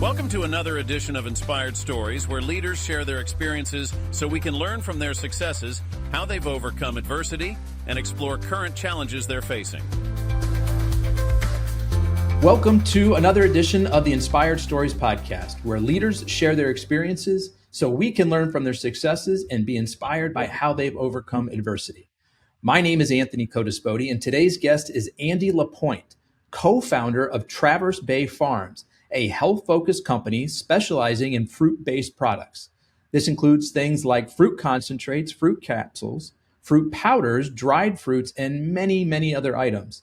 Welcome to another edition of Inspired Stories, where leaders share their experiences so we can learn from their successes, how they've overcome adversity, and explore current challenges they're facing. Welcome to another edition of the Inspired Stories podcast, where leaders share their experiences so we can learn from their successes and be inspired by how they've overcome adversity. My name is Anthony Codispoti, and today's guest is Andy LaPointe, co-founder of Traverse Bay Farms, a health-focused company specializing in fruit-based products. This includes things like fruit concentrates, fruit capsules, fruit powders, dried fruits, and many, many other items.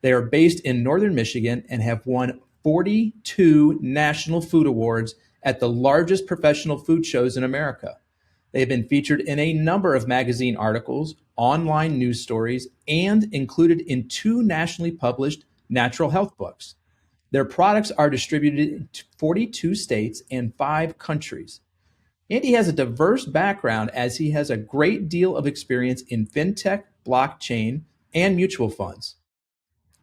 They are based in northern Michigan and have won 42 national food awards at the largest professional food shows in America. They have been featured in a number of magazine articles, online news stories, and included in 2 nationally published natural health books. Their products are distributed in 42 states and 5 countries. Andy has a diverse background as he has a great deal of experience in fintech, blockchain, and mutual funds.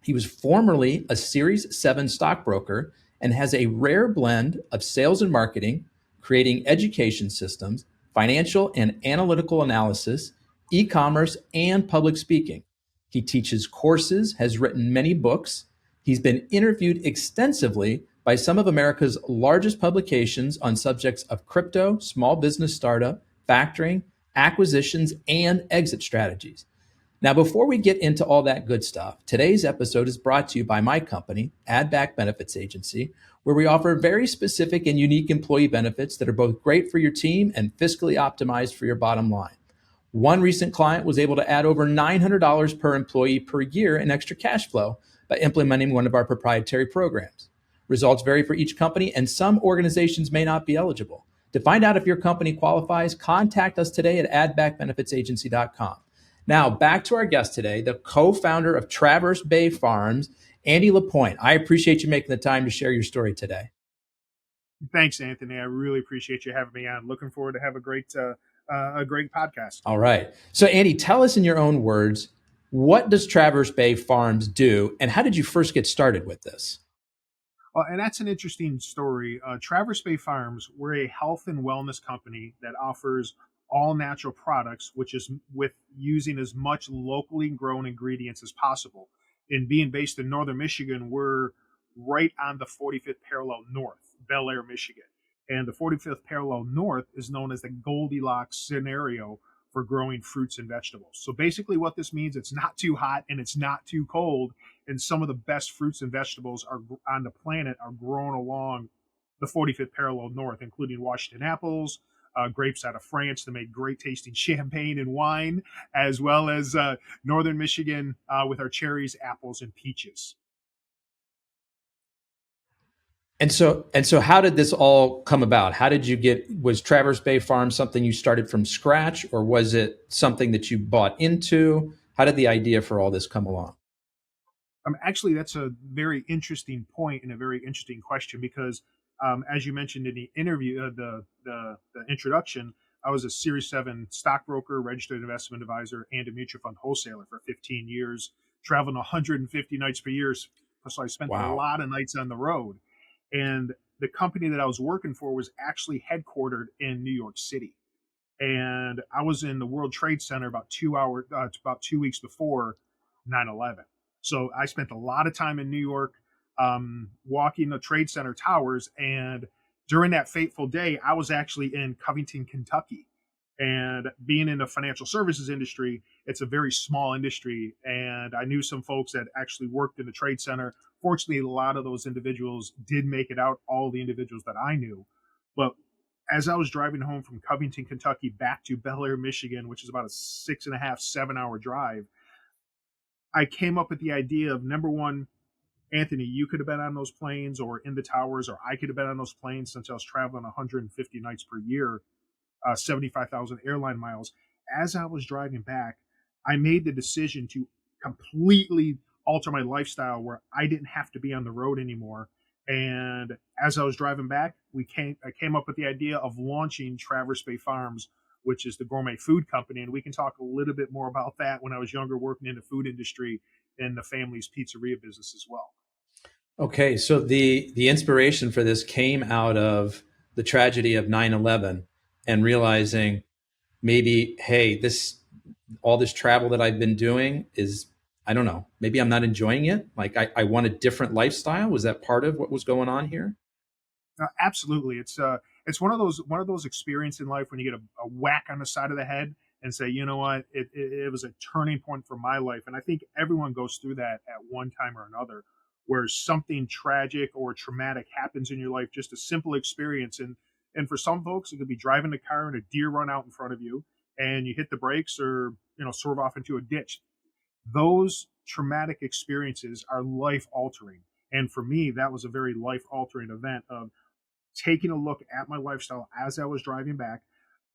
He was formerly a Series 7 stockbroker and has a rare blend of sales and marketing, creating education systems, financial and analytical analysis, e-commerce, and public speaking. He teaches courses, has written many books. He's been interviewed extensively by some of America's largest publications on subjects of crypto, small business startup, factoring, acquisitions, and exit strategies. Now, before we get into all that good stuff, today's episode is brought to you by my company, Add Back Benefits Agency, where we offer very specific and unique employee benefits that are both great for your team and fiscally optimized for your bottom line. One recent client was able to add over $900 per employee per year in extra cash flow by implementing one of our proprietary programs. Results vary for each company, and some organizations may not be eligible. To find out if your company qualifies, contact us today at addbackbenefitsagency.com. Now, back to our guest today, the co-founder of Traverse Bay Farms, Andy LaPointe. I appreciate you making the time to share your story today. Thanks, Anthony. I really appreciate you having me on. Looking forward to have a great podcast. All right. So, Andy, tell us in your own words, what does Traverse Bay Farms do, and how did you first get started with this? And that's an interesting story. Traverse Bay Farms, we're a health and wellness company that offers all natural products, which is with using as much locally grown ingredients as possible. And being based in northern Michigan, we're right on the 45th parallel north, Bel Air, Michigan. And the 45th parallel north is known as the Goldilocks scenario for growing fruits and vegetables. So basically what this means, it's not too hot and it's not too cold. And some of the best fruits and vegetables are on the planet are grown along the 45th parallel north, including Washington apples, grapes out of France to make great tasting champagne and wine, as well as northern Michigan with our cherries, apples, and peaches. And so how did this all come about? How did you was Traverse Bay Farm something you started from scratch, or was it something that you bought into? How did the idea for all this come along? Actually, that's a very interesting point and a very interesting question because as you mentioned in the interview, the introduction, I was a Series 7 stockbroker, registered investment advisor, and a mutual fund wholesaler for 15 years, traveling 150 nights per year. So I spent a lot of nights on the road. And the company that I was working for was actually headquartered in New York City. And I was in the World Trade Center about 2 weeks before 9/11. So I spent a lot of time in New York, walking the Trade Center towers. And during that fateful day, I was actually in Covington, Kentucky. And being in the financial services industry, it's a very small industry. And I knew some folks that actually worked in the Trade Center. Fortunately, a lot of those individuals did make it out, all the individuals that I knew. But as I was driving home from Covington, Kentucky back to Bel Air, Michigan, which is about a 6.5, 7-hour drive, I came up with the idea of, number one, Anthony, you could have been on those planes or in the towers, or I could have been on those planes since I was traveling 150 nights per year, 75,000 airline miles. As I was driving back, I made the decision to completely alter my lifestyle where I didn't have to be on the road anymore. And as I was driving back, I came up with the idea of launching Traverse Bay Farms, which is the gourmet food company. And we can talk a little bit more about that when I was younger, working in the food industry and the family's pizzeria business as well. Okay, so the inspiration for this came out of the tragedy of 9/11 and realizing maybe, hey, this all this travel that I've been doing is, I don't know, maybe I'm not enjoying it. Like I want a different lifestyle. Was that part of what was going on here? Absolutely, it's one of those experiences in life when you get a whack on the side of the head and say, you know what, it was a turning point for my life, and I think everyone goes through that at one time or another, where something tragic or traumatic happens in your life, just a simple experience, and for some folks, it could be driving the car and a deer run out in front of you, and you hit the brakes or swerve off into a ditch. Those traumatic experiences are life altering, and for me, that was a very life altering event of taking a look at my lifestyle as I was driving back,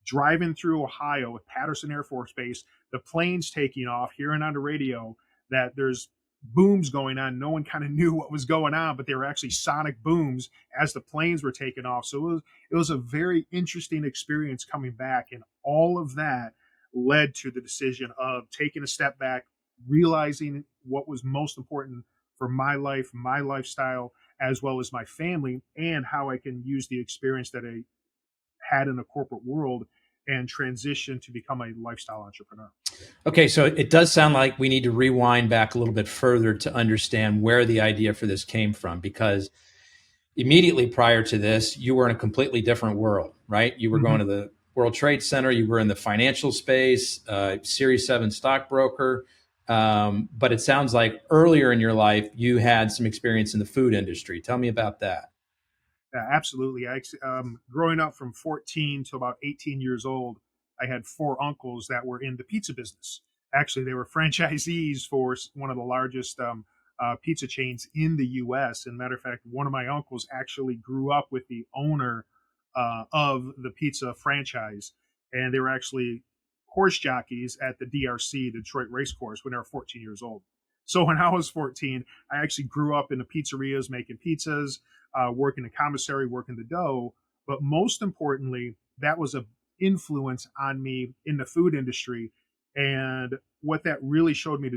driving through Ohio with Patterson Air Force Base, the planes taking off, hearing on the radio that there's booms going on. No one kind of knew what was going on, but they were actually sonic booms as the planes were taking off. So it was a very interesting experience coming back, and all of that led to the decision of taking a step back, realizing what was most important for my life, my lifestyle, as well as my family, and how I can use the experience that I had in the corporate world and transition to become a lifestyle entrepreneur. Okay, so it does sound like we need to rewind back a little bit further to understand where the idea for this came from, because immediately prior to this, you were in a completely different world, right? You were Mm-hmm. going to the World Trade Center, you were in the financial space, Series 7 stockbroker. But it sounds like earlier in your life, you had some experience in the food industry. Tell me about that. Absolutely. Growing up from 14 to about 18 years old, I had four uncles that were in the pizza business. Actually, they were franchisees for one of the largest pizza chains in the U.S. And matter of fact, one of my uncles actually grew up with the owner of the pizza franchise, and they were actually horse jockeys at the DRC, the Detroit Race Course, when they were 14 years old. So when I was 14, I actually grew up in the pizzerias making pizzas, working the commissary, working the dough. But most importantly, that was a influence on me in the food industry. And what that really taught me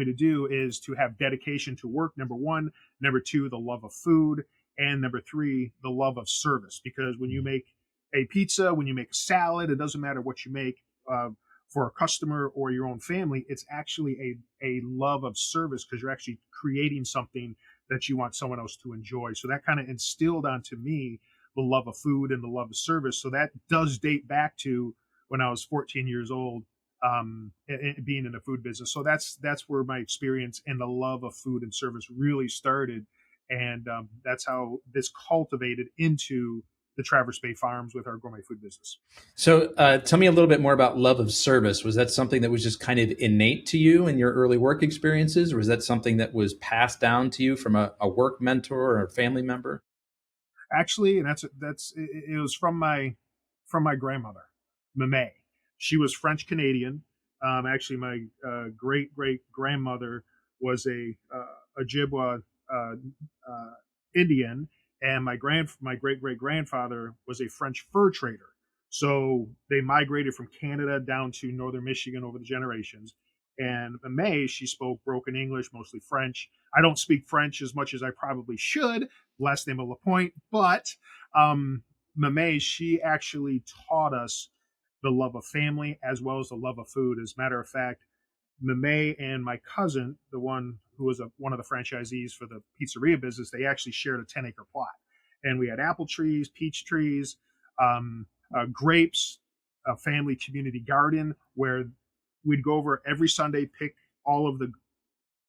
to do is to have dedication to work. Number one, number two, the love of food, and number three, the love of service. Because when you make a pizza, when you make a salad, it doesn't matter what you make. For a customer or your own family, it's actually a love of service because you're actually creating something that you want someone else to enjoy. So that kind of instilled onto me the love of food and the love of service. So that does date back to when I was 14 years old, being in the food business. So that's where my experience and the love of food and service really started, and that's how this cultivated into the Traverse Bay Farms with our gourmet food business. So tell me a little bit more about love of service. Was that something that was just kind of innate to you in your early work experiences, or was that something that was passed down to you from a work mentor or a family member? Actually, and it was from my grandmother, Mame. She was French Canadian. Actually, my great great grandmother was a Ojibwa uh, Indian, and my great great grandfather was a French fur trader. So they migrated from Canada down to northern Michigan over the generations. And Mame, she spoke broken English, mostly French. I don't speak French as much as I probably should. Last name of LaPointe, but Mame, she actually taught us the love of family as well as the love of food. As a matter of fact, Mame and my cousin, the one who was one of the franchisees for the pizzeria business, they actually shared a 10-acre plot. And we had apple trees, peach trees, grapes, a family community garden where we'd go over every Sunday, pick all of the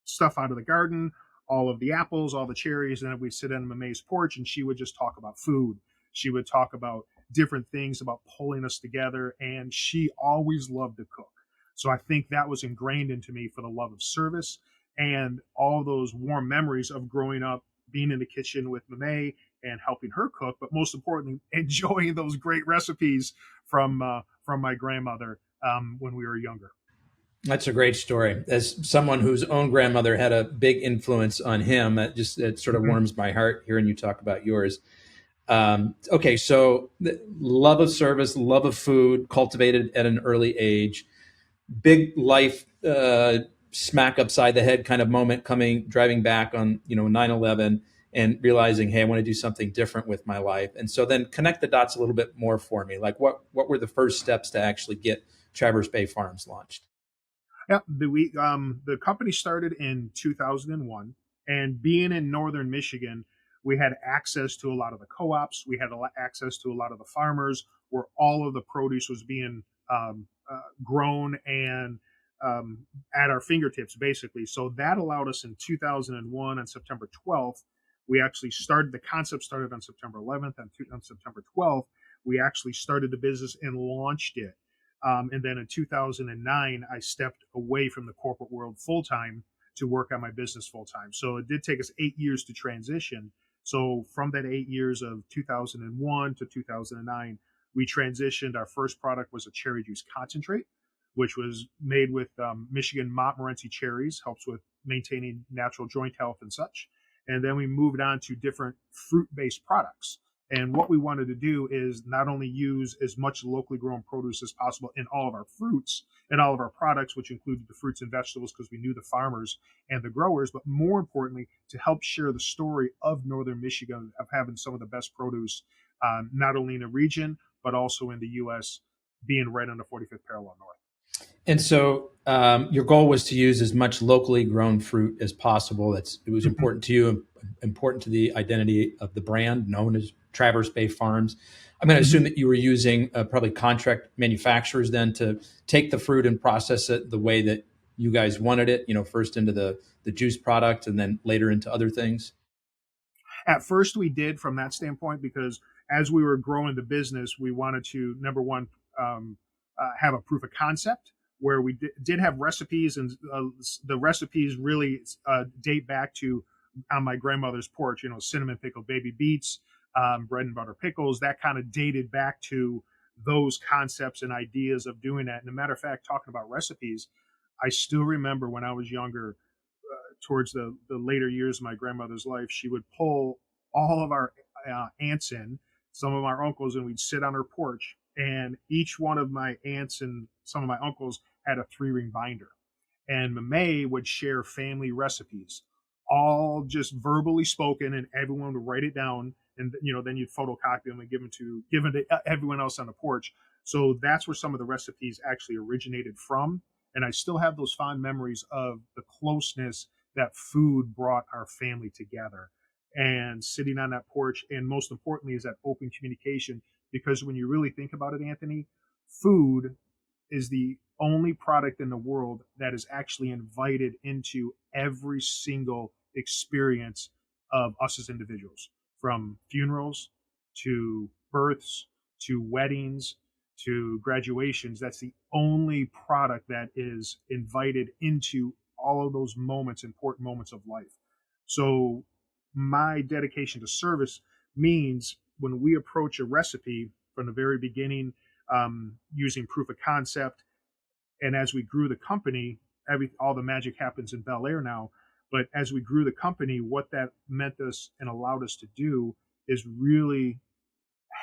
stuff out of the garden, all of the apples, all the cherries, and then we'd sit on Mame's porch and she would just talk about food. She would talk about different things about pulling us together, and she always loved to cook. So I think that was ingrained into me for the love of service and all those warm memories of growing up, being in the kitchen with Mame and helping her cook, but most importantly, enjoying those great recipes from my grandmother when we were younger. That's a great story. As someone whose own grandmother had a big influence on him, it sort of Mm-hmm. warms my heart hearing you talk about yours. Okay, so the love of service, love of food, cultivated at an early age, big life smack upside the head kind of moment driving back on, 9/11 and realizing, hey, I want to do something different with my life. And so then connect the dots a little bit more for me. Like what were the first steps to actually get Traverse Bay Farms launched? Yeah, the company started in 2001, and being in northern Michigan, we had access to a lot of the co-ops. We had access to a lot of the farmers, where all of the produce was being grown and at our fingertips, basically. So that allowed us in 2001 on September 12th. We actually started. The concept started on September 11th. On September 12th, we actually started the business and launched it. And then in 2009, I stepped away from the corporate world full time to work on my business full time. So it did take us 8 years to transition. So from that 8 years of 2001 to 2009, we transitioned. Our first product was a cherry juice concentrate, which was made with Michigan Montmorency cherries, helps with maintaining natural joint health and such. And then we moved on to different fruit-based products. And what we wanted to do is not only use as much locally grown produce as possible in all of our fruits and all of our products, which included the fruits and vegetables, because we knew the farmers and the growers, but more importantly, to help share the story of northern Michigan, of having some of the best produce, not only in the region, but also in the U.S., being right on the 45th parallel north. And so your goal was to use as much locally grown fruit as possible. It was important to you, important to the identity of the brand known as Traverse Bay Farms. I'm going to assume that you were using probably contract manufacturers then to take the fruit and process it the way that you guys wanted it, first into the juice product and then later into other things. At first we did from that standpoint, because as we were growing the business, we wanted to, number one, have a proof of concept where we did have recipes, and the recipes really date back to on my grandmother's porch, cinnamon pickled baby beets, bread and butter pickles. That kind of dated back to those concepts and ideas of doing that. And a matter of fact, talking about recipes, I still remember when I was younger, towards the later years of my grandmother's life, she would pull all of our aunts in, some of our uncles, and we'd sit on her porch. And each one of my aunts and some of my uncles had a 3-ring binder. And Mame would share family recipes, all just verbally spoken, and everyone would write it down. And then you'd photocopy them and give them to everyone else on the porch. So that's where some of the recipes actually originated from. And I still have those fond memories of the closeness that food brought our family together, and sitting on that porch. And most importantly is that open communication, because when you really think about it, Anthony, food is the only product in the world that is actually invited into every single experience of us as individuals, from funerals to births to weddings to graduations. That's the only product that is invited into all of those moments, important moments of life. So my dedication to service means when we approach a recipe from the very beginning, using proof of concept, and as we grew the company, all the magic happens in Bel Air now. But as we grew the company, what that meant us and allowed us to do is really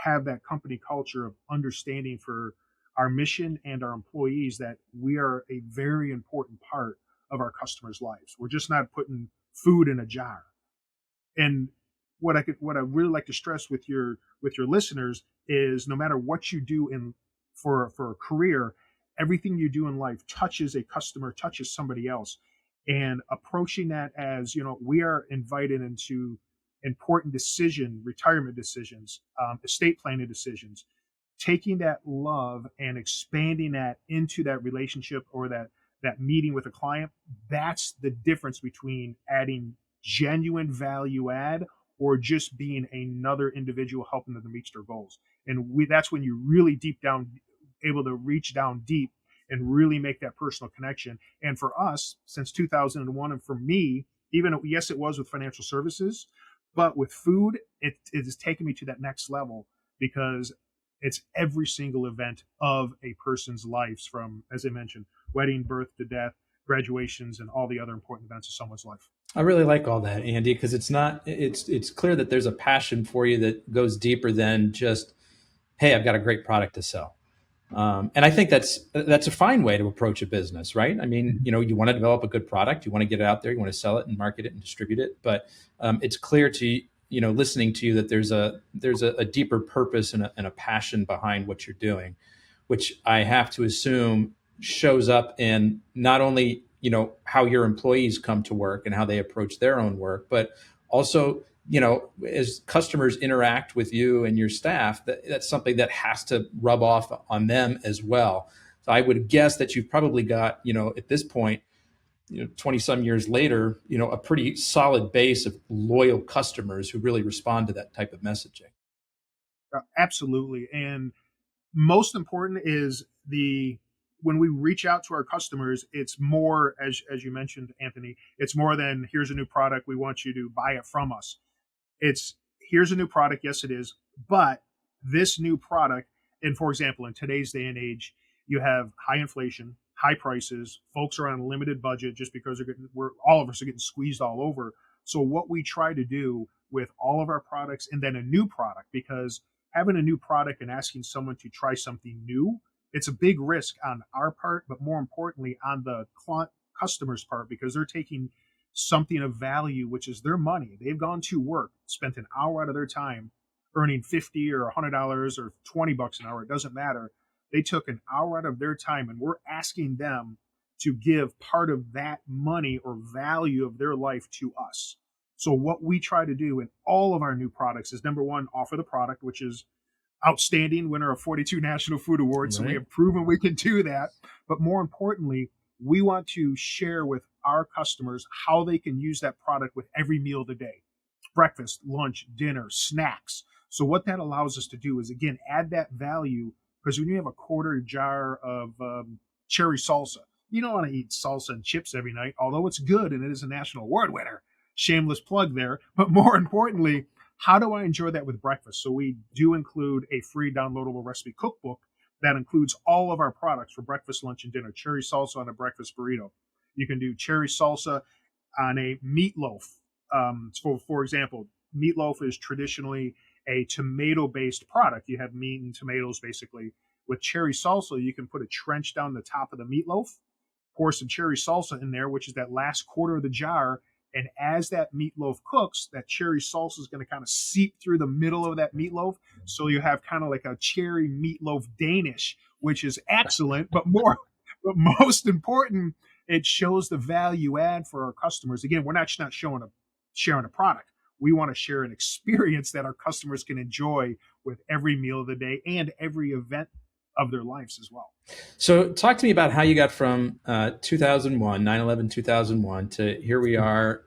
have that company culture of understanding for our mission and our employees that we are a very important part of our customers' lives. We're just not putting food in a jar. And what I really like to stress with your listeners is, no matter what you do for a career, everything you do in life touches a customer, touches somebody else. And approaching that as, we are invited into important retirement decisions, estate planning decisions, taking that love and expanding that into that relationship or that meeting with a client. That's the difference between adding genuine value add or just being another individual helping them to reach their goals. And that's when you really able to reach down deep and really make that personal connection. And for us, since 2001, and for me, yes, it was with financial services, but with food, it has taken me to that next level, because it's every single event of a person's lives, from, as I mentioned, wedding, birth to death, graduations, and all the other important events of someone's life. I really like all that, Andy, because it's clear that there's a passion for you that goes deeper than just, hey, I've got a great product to sell. And I think that's a fine way to approach a business, right? I mean, you want to develop a good product, you want to get it out there, you want to sell it and market it and distribute it. But it's clear to listening to you that there's a deeper purpose and a passion behind what you're doing, which I have to assume shows up in not only how your employees come to work and how they approach their own work, but also as customers interact with you and your staff, that's something that has to rub off on them as well. So I would guess that you've probably got, at this point, 20 some years later, a pretty solid base of loyal customers who really respond to that type of messaging. Absolutely. And most important is when we reach out to our customers, it's more, as you mentioned, Anthony, it's more than here's a new product, we want you to buy it from us. It's here's a new product, yes it is, but this new product, and for example, in today's day and age, you have high inflation, high prices, folks are on a limited budget just because all of us are getting squeezed all over. So what we try to do with all of our products, and then a new product, because having a new product and asking someone to try something new, it's a big risk on our part, but more importantly on the customer's part, because they're taking something of value, which is their money. They've gone to work, spent an hour out of their time, earning $50 or $100 or $20 an hour. It doesn't matter. They took an hour out of their time, and we're asking them to give part of that money or value of their life to us. So what we try to do in all of our new products is, number one, offer the product, which is outstanding, winner of 42 National Food Awards. Right. So we have proven we can do that. But more importantly, we want to share with our customers how they can use that product with every meal of the day: breakfast, lunch, dinner, snacks. So what that allows us to do is, again, add that value, because when you have a quarter jar of cherry salsa, you don't want to eat salsa and chips every night, although it's good and it is a national award winner. Shameless plug there. But more importantly, how do I enjoy that with breakfast? So we do include a free downloadable recipe cookbook that includes all of our products for breakfast, lunch, and dinner. Cherry salsa on a breakfast burrito. You can do cherry salsa on a meatloaf. For example, meatloaf is traditionally a tomato-based product. You have meat and tomatoes, basically. With cherry salsa, you can put a trench down the top of the meatloaf, pour some cherry salsa in there, which is that last quarter of the jar, and as that meatloaf cooks, that cherry salsa is going to kind of seep through the middle of that meatloaf. So you have kind of like a cherry meatloaf Danish, which is excellent. But most important, it shows the value add for our customers. Again, we're not sharing a product. We want to share an experience that our customers can enjoy with every meal of the day and every event of their lives as well. So talk to me about how you got from 2001, 9/11, 2001 to here we are,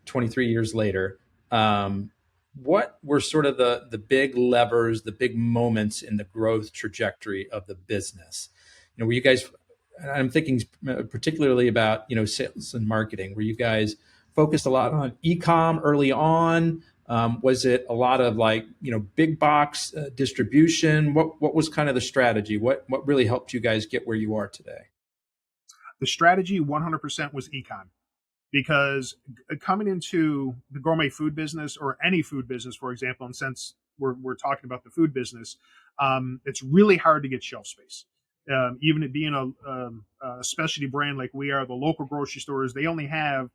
23 years later. What were sort of the big levers, the big moments in the growth trajectory of the business? Were you guys, I'm thinking particularly about, sales and marketing, were you guys focused a lot on e-com early on? Was it a lot of big box distribution? What was kind of the strategy? What really helped you guys get where you are today? The strategy 100% was e-com, because coming into the gourmet food business, or any food business, for example, and since we're talking about the food business, it's really hard to get shelf space. Even it being a specialty brand like we are, the local grocery stores, they only have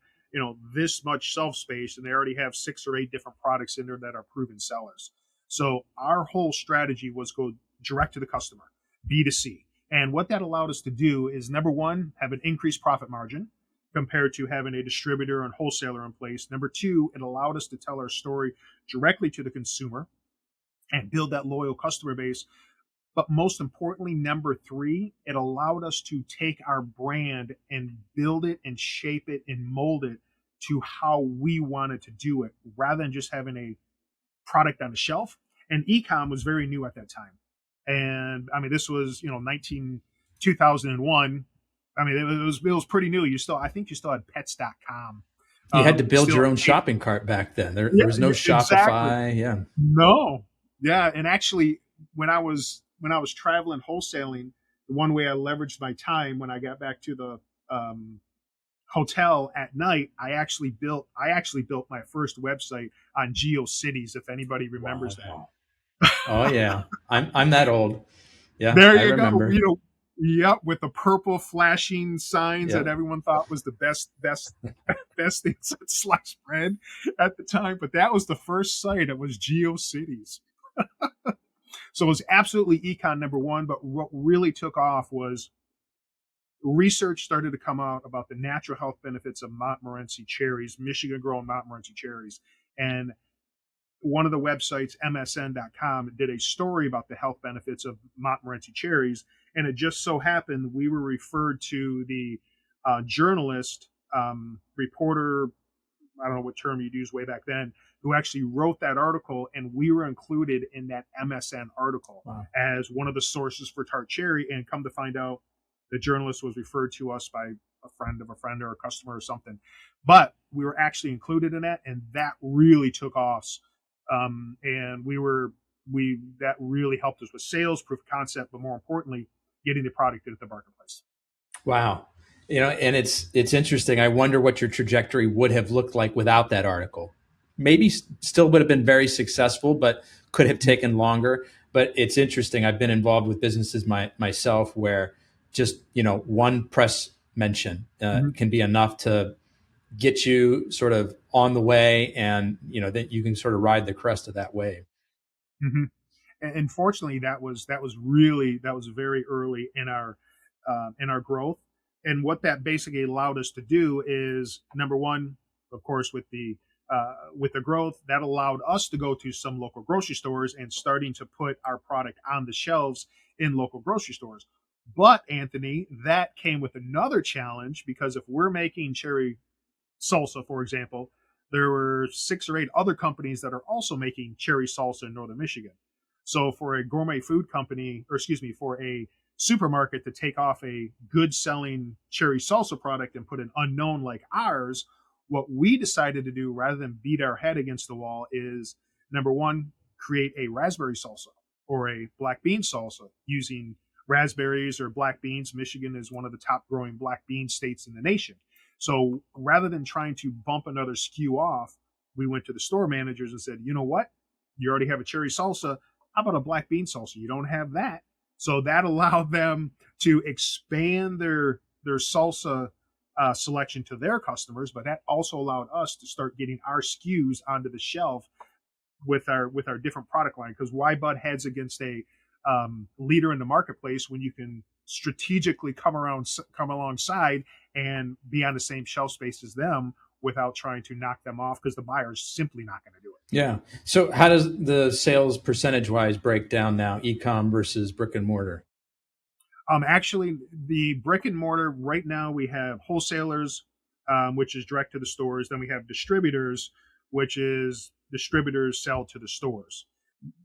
this much shelf space, and they already have 6 or 8 different products in there that are proven sellers. So our whole strategy was go direct to the customer, B2C. And what that allowed us to do is, number one, have an increased profit margin compared to having a distributor and wholesaler in place. Number two, it allowed us to tell our story directly to the consumer and build that loyal customer base. But most importantly, number three, it allowed us to take our brand and build it and shape it and mold it to how we wanted to do it, rather than just having a product on the shelf. And e-com was very new at that time. And I mean, this was, 2001. I mean, it was pretty new. I think you still had pets.com. You had to build your own shopping cart back then. There was no Shopify. Exactly. Yeah. No. Yeah. And actually, when I was traveling wholesaling, the one way I leveraged my time when I got back to the hotel at night, I actually built my first website on GeoCities, if anybody remembers that. Oh yeah, I'm that old. Yeah, There I you go. remember. Yep, with the purple flashing signs that Yep. everyone thought was the best thing since sliced bread at the time. But that was the first site. It was GeoCities. So it was absolutely econ number one. But what really took off was research started to come out about the natural health benefits of Montmorency cherries, Michigan grown Montmorency cherries. And one of the websites, msn.com, did a story about the health benefits of Montmorency cherries. And it just so happened we were referred to the journalist, reporter, I don't know what term you'd use way back then, who actually wrote that article. And we were included in that MSN article Wow. as one of the sources for tart cherry. And come to find out, the journalist was referred to us by a friend of a friend or a customer or something. But we were actually included in that. And that really took off. And that really helped us with sales, proof of concept, but more importantly, getting the product into the marketplace. Wow. And it's interesting. I wonder what your trajectory would have looked like without that article. Maybe still would have been very successful, but could have taken longer. But it's interesting. I've been involved with businesses myself where just, one press mention can be enough to get you sort of on the way, and that you can sort of ride the crest of that wave. Mm-hmm. And fortunately, that was very early in our growth. And what that basically allowed us to do is, number one, of course, with the growth, that allowed us to go to some local grocery stores and starting to put our product on the shelves in local grocery stores. But Anthony, that came with another challenge, because if we're making cherry salsa, for example, there were 6 or 8 other companies that are also making cherry salsa in northern Michigan. So for a gourmet food company, or excuse me, for a supermarket to take off a good selling cherry salsa product and put an unknown like ours, what we decided to do rather than beat our head against the wall is, number one, create a raspberry salsa or a black bean salsa using raspberries or black beans. Michigan is one of the top growing black bean states in the nation. So rather than trying to bump another SKU off, we went to the store managers and said, you know what? You already have a cherry salsa. How about a black bean salsa? You don't have that. So that allowed them to expand their salsa selection to their customers, but that also allowed us to start getting our SKUs onto the shelf with our different product line. Because why butt heads against a leader in the marketplace when you can strategically come alongside and be on the same shelf space as them without trying to knock them off, because the buyer's simply not going to do it. Yeah. So how does the sales percentage wise break down now, e-com versus brick and mortar? Actually, the brick and mortar right now, we have wholesalers, which is direct to the stores. Then we have distributors, which is distributors sell to the stores.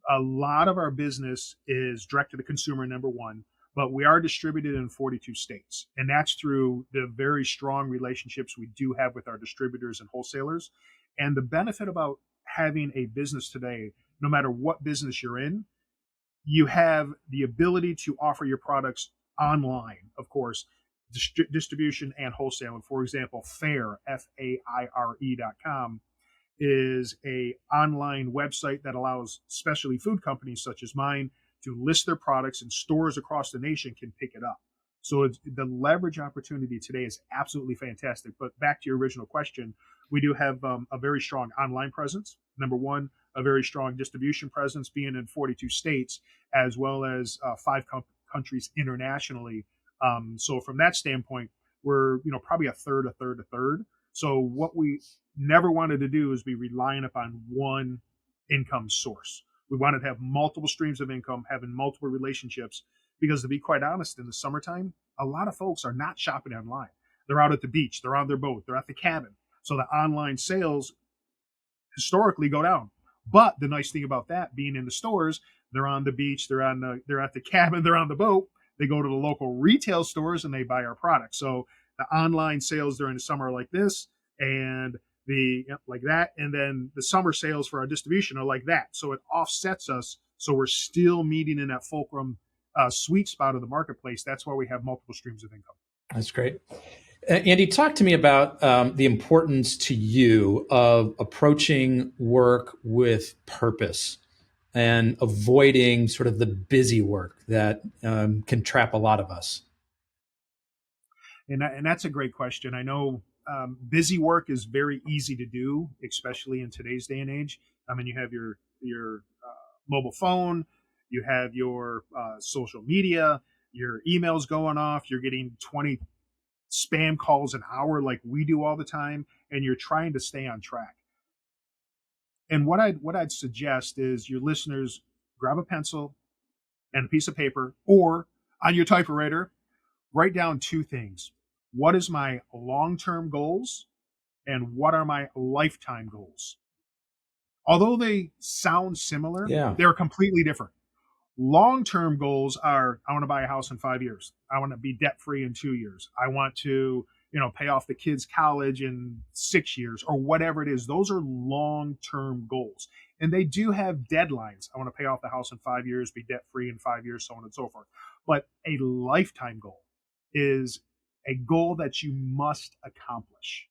A lot of our business is direct to the consumer, number one, but we are distributed in 42 states. And that's through the very strong relationships we do have with our distributors and wholesalers. And the benefit about having a business today, no matter what business you're in, you have the ability to offer your products online, of course, distribution and wholesale. And for example, Faire, FAIRE.com, is a online website that allows specialty food companies such as mine to list their products, and stores across the nation can pick it up. So the leverage opportunity today is absolutely fantastic. But back to your original question, we do have a very strong online presence. Number one, a very strong distribution presence, being in 42 states, as well as 5 countries internationally. So from that standpoint, we're probably a third. So what we never wanted to do is be reliant upon one income source. We wanted to have multiple streams of income, having multiple relationships, because to be quite honest, in the summertime, a lot of folks are not shopping online. They're out at the beach, they're on their boat, they're at the cabin. So the online sales historically go down. But the nice thing about that, being in the stores, they're on the beach, they're at the cabin, they're on the boat. They go to the local retail stores and they buy our products. So the online sales during the summer are like this, and like that, and then the summer sales for our distribution are like that. So it offsets us. So we're still meeting in that fulcrum sweet spot of the marketplace. That's why we have multiple streams of income. That's great. Andy, talk to me about the importance to you of approaching work with purpose. and avoiding sort of the busy work that can trap a lot of us? And that's a great question. I know busy work is very easy to do, especially in today's day and age. I mean, you have your mobile phone, you have your social media, your emails going off, you're getting 20 spam calls an hour like we do all the time, and you're trying to stay on track. And what I'd suggest is your listeners grab a pencil and a piece of paper, or on your typewriter, write down two things. What is my long-term goals and what are my lifetime goals? Although they sound similar, Yeah. they're completely different. Long-term goals are, I want to buy a house in 5 years. I want to be debt-free in 2 years. I want to, pay off the kids' college in 6 years or whatever it is. Those are long-term goals. And they do have deadlines. I want to pay off the house in 5 years, be debt-free in 5 years, so on and so forth. But a lifetime goal is a goal that you must accomplish.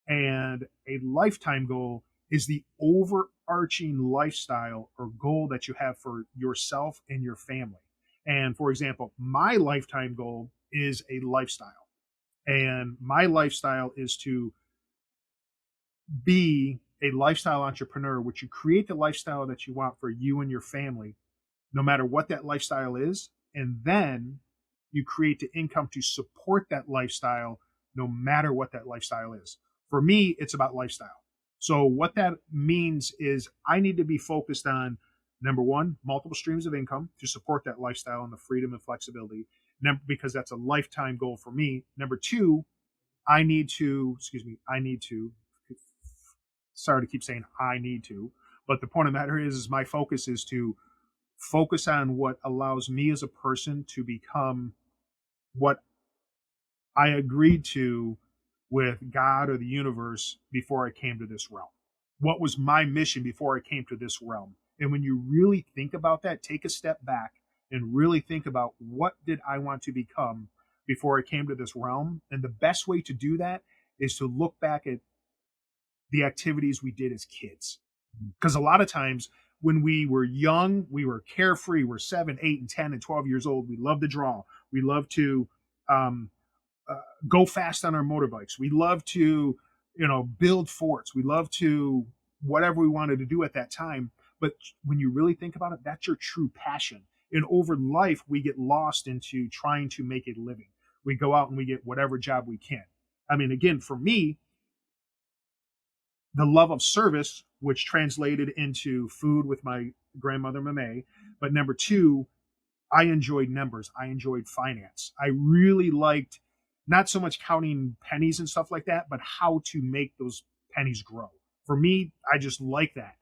And a lifetime goal is the overarching lifestyle or goal that you have for yourself and your family. And for example, my lifetime goal is a lifestyle. And my lifestyle is to be a lifestyle entrepreneur, which you create the lifestyle that you want for you and your family, no matter what that lifestyle is. And then you create the income to support that lifestyle, no matter what that lifestyle is. For me, it's about lifestyle. So what that means is I need to be focused on, number one, multiple streams of income to support that lifestyle and the freedom and flexibility, because that's a lifetime goal for me. Number two, I need to, sorry to keep saying I need to, but the point of the matter is my focus is to focus on what allows me as a person to become what I agreed to with God or the universe before I came to this realm. What was my mission before I came to this realm? And when you really think about that, take a step back and really think about what did I want to become before I came to this realm? And the best way to do that is to look back at the activities we did as kids. Because a lot of times when we were young, we were carefree. We're 7, 8, and 10 and 12 years old. We love to draw. We love to go fast on our motorbikes. We love to, build forts. We love to whatever we wanted to do at that time. But when you really think about it, that's your true passion. And over life, we get lost into trying to make a living. We go out and we get whatever job we can. I mean, again, for me, the love of service, which translated into food with my grandmother, Mame. But number two, I enjoyed numbers. I enjoyed finance. I really liked not so much counting pennies and stuff like that, but how to make those pennies grow. For me, I just like that.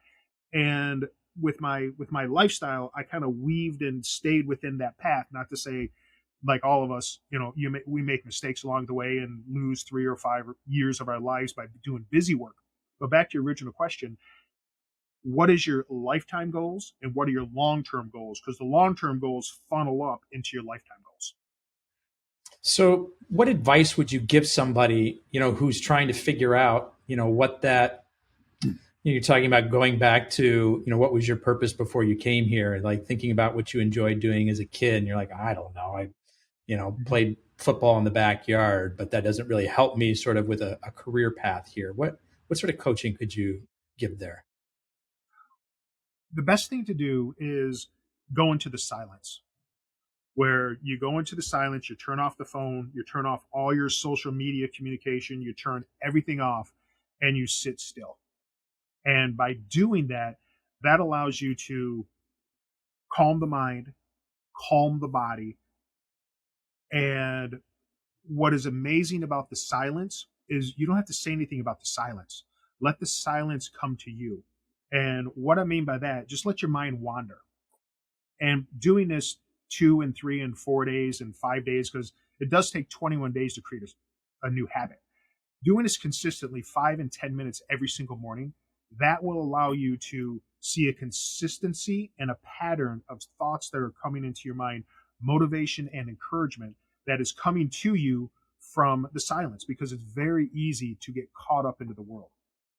And with my lifestyle, I kind of weaved and stayed within that path. Not to say, like all of us, we make mistakes along the way and lose 3 or 5 years of our lives by doing busy work. But back to your original question, what is your lifetime goals and what are your long-term goals? Because the long-term goals funnel up into your lifetime goals. So what advice would you give somebody, who's trying to figure out, what that, you're talking about going back to, what was your purpose before you came here? Like thinking about what you enjoyed doing as a kid. And you're like, I don't know. I, played football in the backyard, but that doesn't really help me sort of with a career path here. What sort of coaching could you give there? The best thing to do is go into the silence, where you go into the silence, you turn off the phone, you turn off all your social media communication, you turn everything off, and you sit still. And by doing that, that allows you to calm the mind, calm the body. And what is amazing about the silence is you don't have to say anything about the silence. Let the silence come to you. And what I mean by that, just let your mind wander. And doing this 2 and 3 and 4 days and 5 days, because it does take 21 days to create a new habit. Doing this consistently 5 and 10 minutes every single morning, that will allow you to see a consistency and a pattern of thoughts that are coming into your mind, motivation and encouragement that is coming to you from the silence, because it's very easy to get caught up into the world.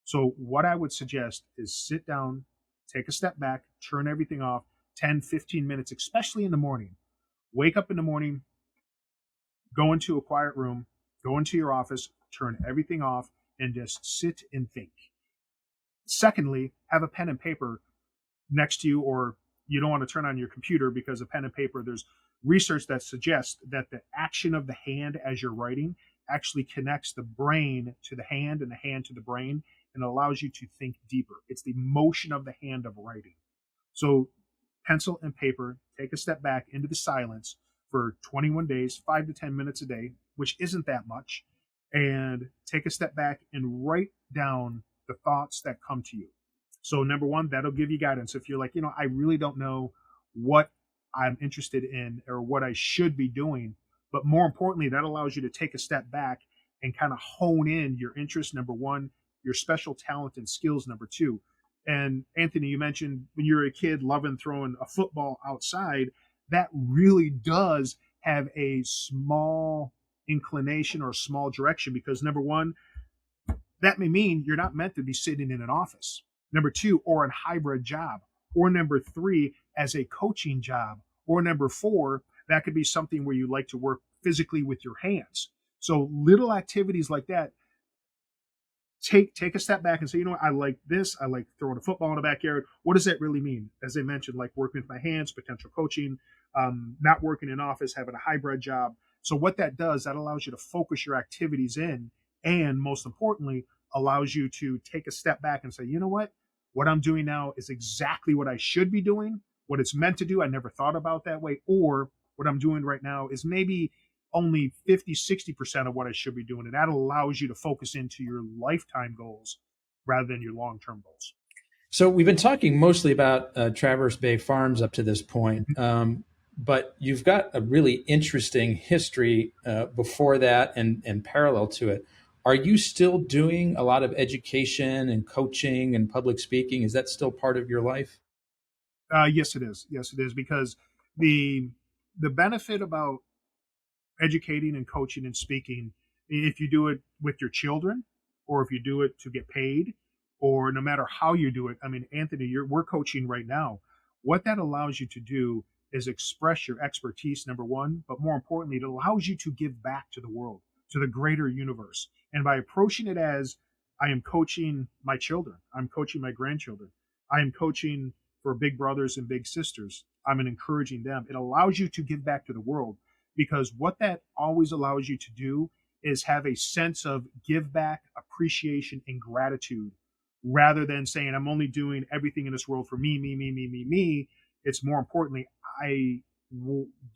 So what I would suggest is sit down, take a step back, turn everything off, 10, 15 minutes, especially in the morning. Wake up in the morning, go into a quiet room, go into your office, turn everything off, and just sit and think. Secondly, have a pen and paper next to you, or you don't want to turn on your computer because a pen and paper, there's research that suggests that the action of the hand as you're writing actually connects the brain to the hand and the hand to the brain and allows you to think deeper. It's the motion of the hand of writing. So pencil and paper, take a step back into the silence for 21 days, 5 to 10 minutes a day, which isn't that much, and take a step back and write down the thoughts that come to you. So number one, that'll give you guidance. If you're like, I really don't know what I'm interested in or what I should be doing, but more importantly, that allows you to take a step back and kind of hone in your interest, number one, your special talent and skills, number two. And Anthony, you mentioned when you were a kid loving throwing a football outside, that really does have a small inclination or a small direction because number one, that may mean you're not meant to be sitting in an office. Number two, or a hybrid job. Or number three, as a coaching job. Or number four, that could be something where you like to work physically with your hands. So little activities like that, take a step back and say, I like this. I like throwing a football in the backyard. What does that really mean? As I mentioned, like working with my hands, potential coaching, not working in office, having a hybrid job. So what that does, that allows you to focus your activities in, and most importantly, allows you to take a step back and say, what I'm doing now is exactly what I should be doing, what it's meant to do. I never thought about that way. Or what I'm doing right now is maybe only 50, 60% of what I should be doing. And that allows you to focus into your lifetime goals rather than your long-term goals. So we've been talking mostly about Traverse Bay Farms up to this point, but you've got a really interesting history before that and parallel to it. Are you still doing a lot of education and coaching and public speaking? Is that still part of your life? Yes, it is. Yes, it is. Because the benefit about educating and coaching and speaking, if you do it with your children or if you do it to get paid or no matter how you do it. I mean, Anthony, we're coaching right now. What that allows you to do is express your expertise, number one, but more importantly, it allows you to give back to the world, to the greater universe. And by approaching it as I am coaching my children, I'm coaching my grandchildren, I am coaching for big brothers and big sisters, I'm encouraging them. It allows you to give back to the world because what that always allows you to do is have a sense of give back, appreciation, and gratitude rather than saying I'm only doing everything in this world for me, me, me, me, me, me. It's more importantly,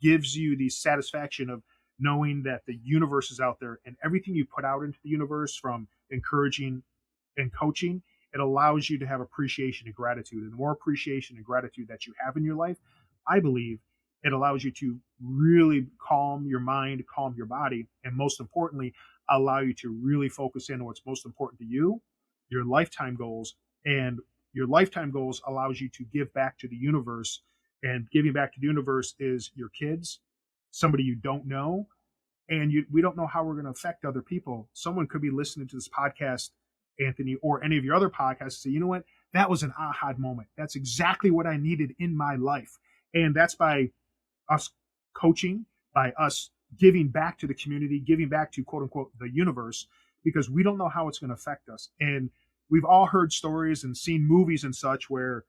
gives you the satisfaction of knowing that the universe is out there and everything you put out into the universe from encouraging and coaching, it allows you to have appreciation and gratitude. And the more appreciation and gratitude that you have in your life, I believe it allows you to really calm your mind, calm your body, and most importantly, allow you to really focus in on what's most important to you, your lifetime goals. And your lifetime goals allows you to give back to the universe. And giving back to the universe is your kids, somebody you don't know, and we don't know how we're going to affect other people. Someone could be listening to this podcast, Anthony, or any of your other podcasts and say, you know what, that was an aha moment. That's exactly what I needed in my life. And that's by us coaching, by us giving back to the community, giving back to quote unquote the universe, because we don't know how it's going to affect us. And we've all heard stories and seen movies and such where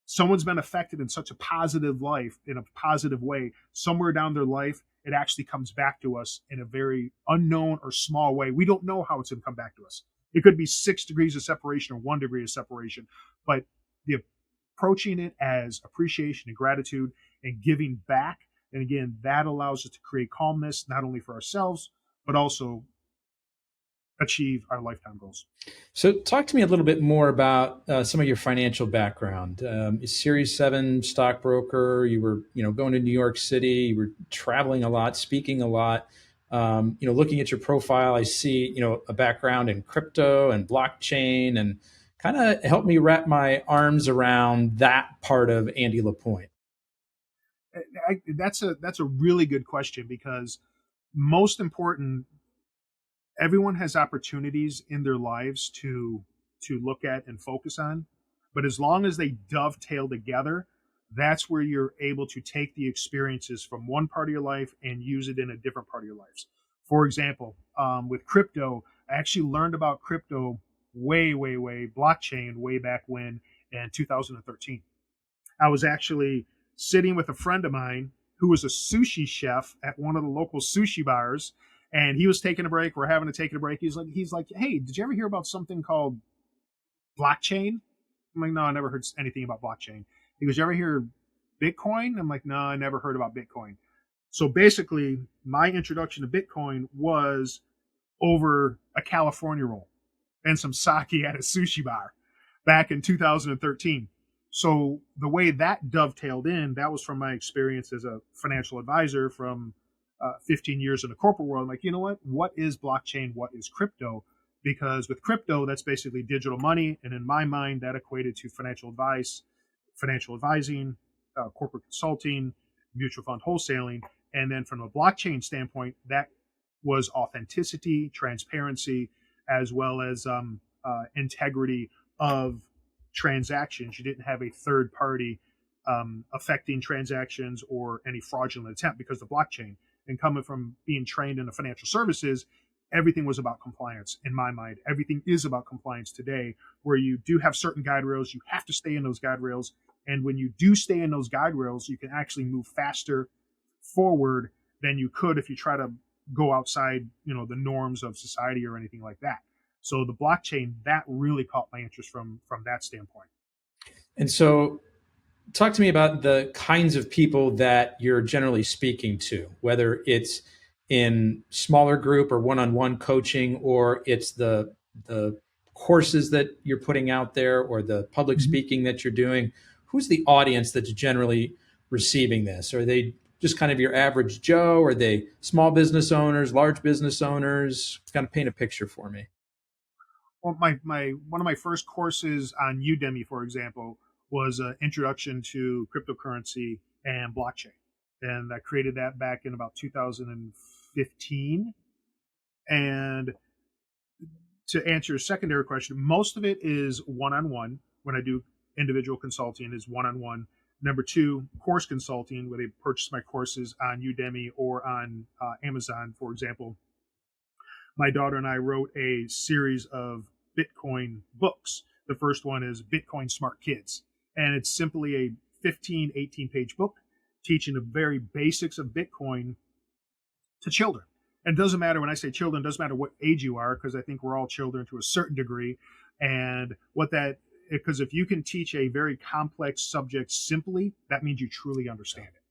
someone's been affected in such a positive life, in a positive way, somewhere down their life, it actually comes back to us in a very unknown or small way. We don't know how it's going to come back to us. It could be 6 degrees of separation or 1 degree of separation, but the approaching it as appreciation and gratitude and giving back. And again, that allows us to create calmness, not only for ourselves, but also achieve our lifetime goals. So talk to me a little bit more about some of your financial background. Series 7 stockbroker, you were, going to New York City, you were traveling a lot, speaking a lot. Looking at your profile, I see, a background in crypto and blockchain, and kind of help me wrap my arms around that part of Andy LaPointe. That's a really good question, because most important, everyone has opportunities in their lives to look at and focus on. But as long as they dovetail together, that's where you're able to take the experiences from one part of your life and use it in a different part of your life. For example, with crypto, I actually learned about crypto way blockchain way back when in 2013. I was actually sitting with a friend of mine who was a sushi chef at one of the local sushi bars, and he was taking a break. We're having to take a break. He's like, hey, did you ever hear about something called blockchain? I'm like, no, I never heard anything about blockchain. He goes, you ever hear Bitcoin? I'm like, no, I never heard about Bitcoin. So basically, my introduction to Bitcoin was over a California roll and some sake at a sushi bar back in 2013. So the way that dovetailed in, that was from my experience as a financial advisor from 15 years in the corporate world. I'm like, you know what? What is blockchain? What is crypto? Because with crypto, that's basically digital money. And in my mind, that equated to financial advice, financial advising, corporate consulting, mutual fund wholesaling. And then from a blockchain standpoint, that was authenticity, transparency, as well as integrity of transactions. You didn't have a third party affecting transactions or any fraudulent attempt because of the blockchain. And coming from being trained in the financial services, everything was about compliance. In my mind, everything is about compliance today, where you do have certain guide rails. You have to stay in those guide rails. And when you do stay in those guide rails, you can actually move faster forward than you could if you try to go outside, the norms of society or anything like that. So the blockchain, that really caught my interest from that standpoint. And so talk to me about the kinds of people that you're generally speaking to, whether it's in smaller group or one-on-one coaching, or it's the courses that you're putting out there, or the public speaking that you're doing. Who's the audience that's generally receiving this? Are they just kind of your average Joe? Are they small business owners, large business owners? Kind of paint a picture for me. Well, my one of my first courses on Udemy, for example, was an introduction to cryptocurrency and blockchain. And I created that back in about 2015. And to answer your secondary question, most of it is one-on-one. When I do individual consulting, is one-on-one. Number two, course consulting, where they purchase my courses on Udemy or on Amazon, for example. My daughter and I wrote a series of Bitcoin books. The first one is Bitcoin Smart Kids. And it's simply a 15, 18-page book teaching the very basics of Bitcoin to children. And it doesn't matter, when I say children, it doesn't matter what age you are, because I think we're all children to a certain degree. And because if you can teach a very complex subject simply, that means you truly understand it.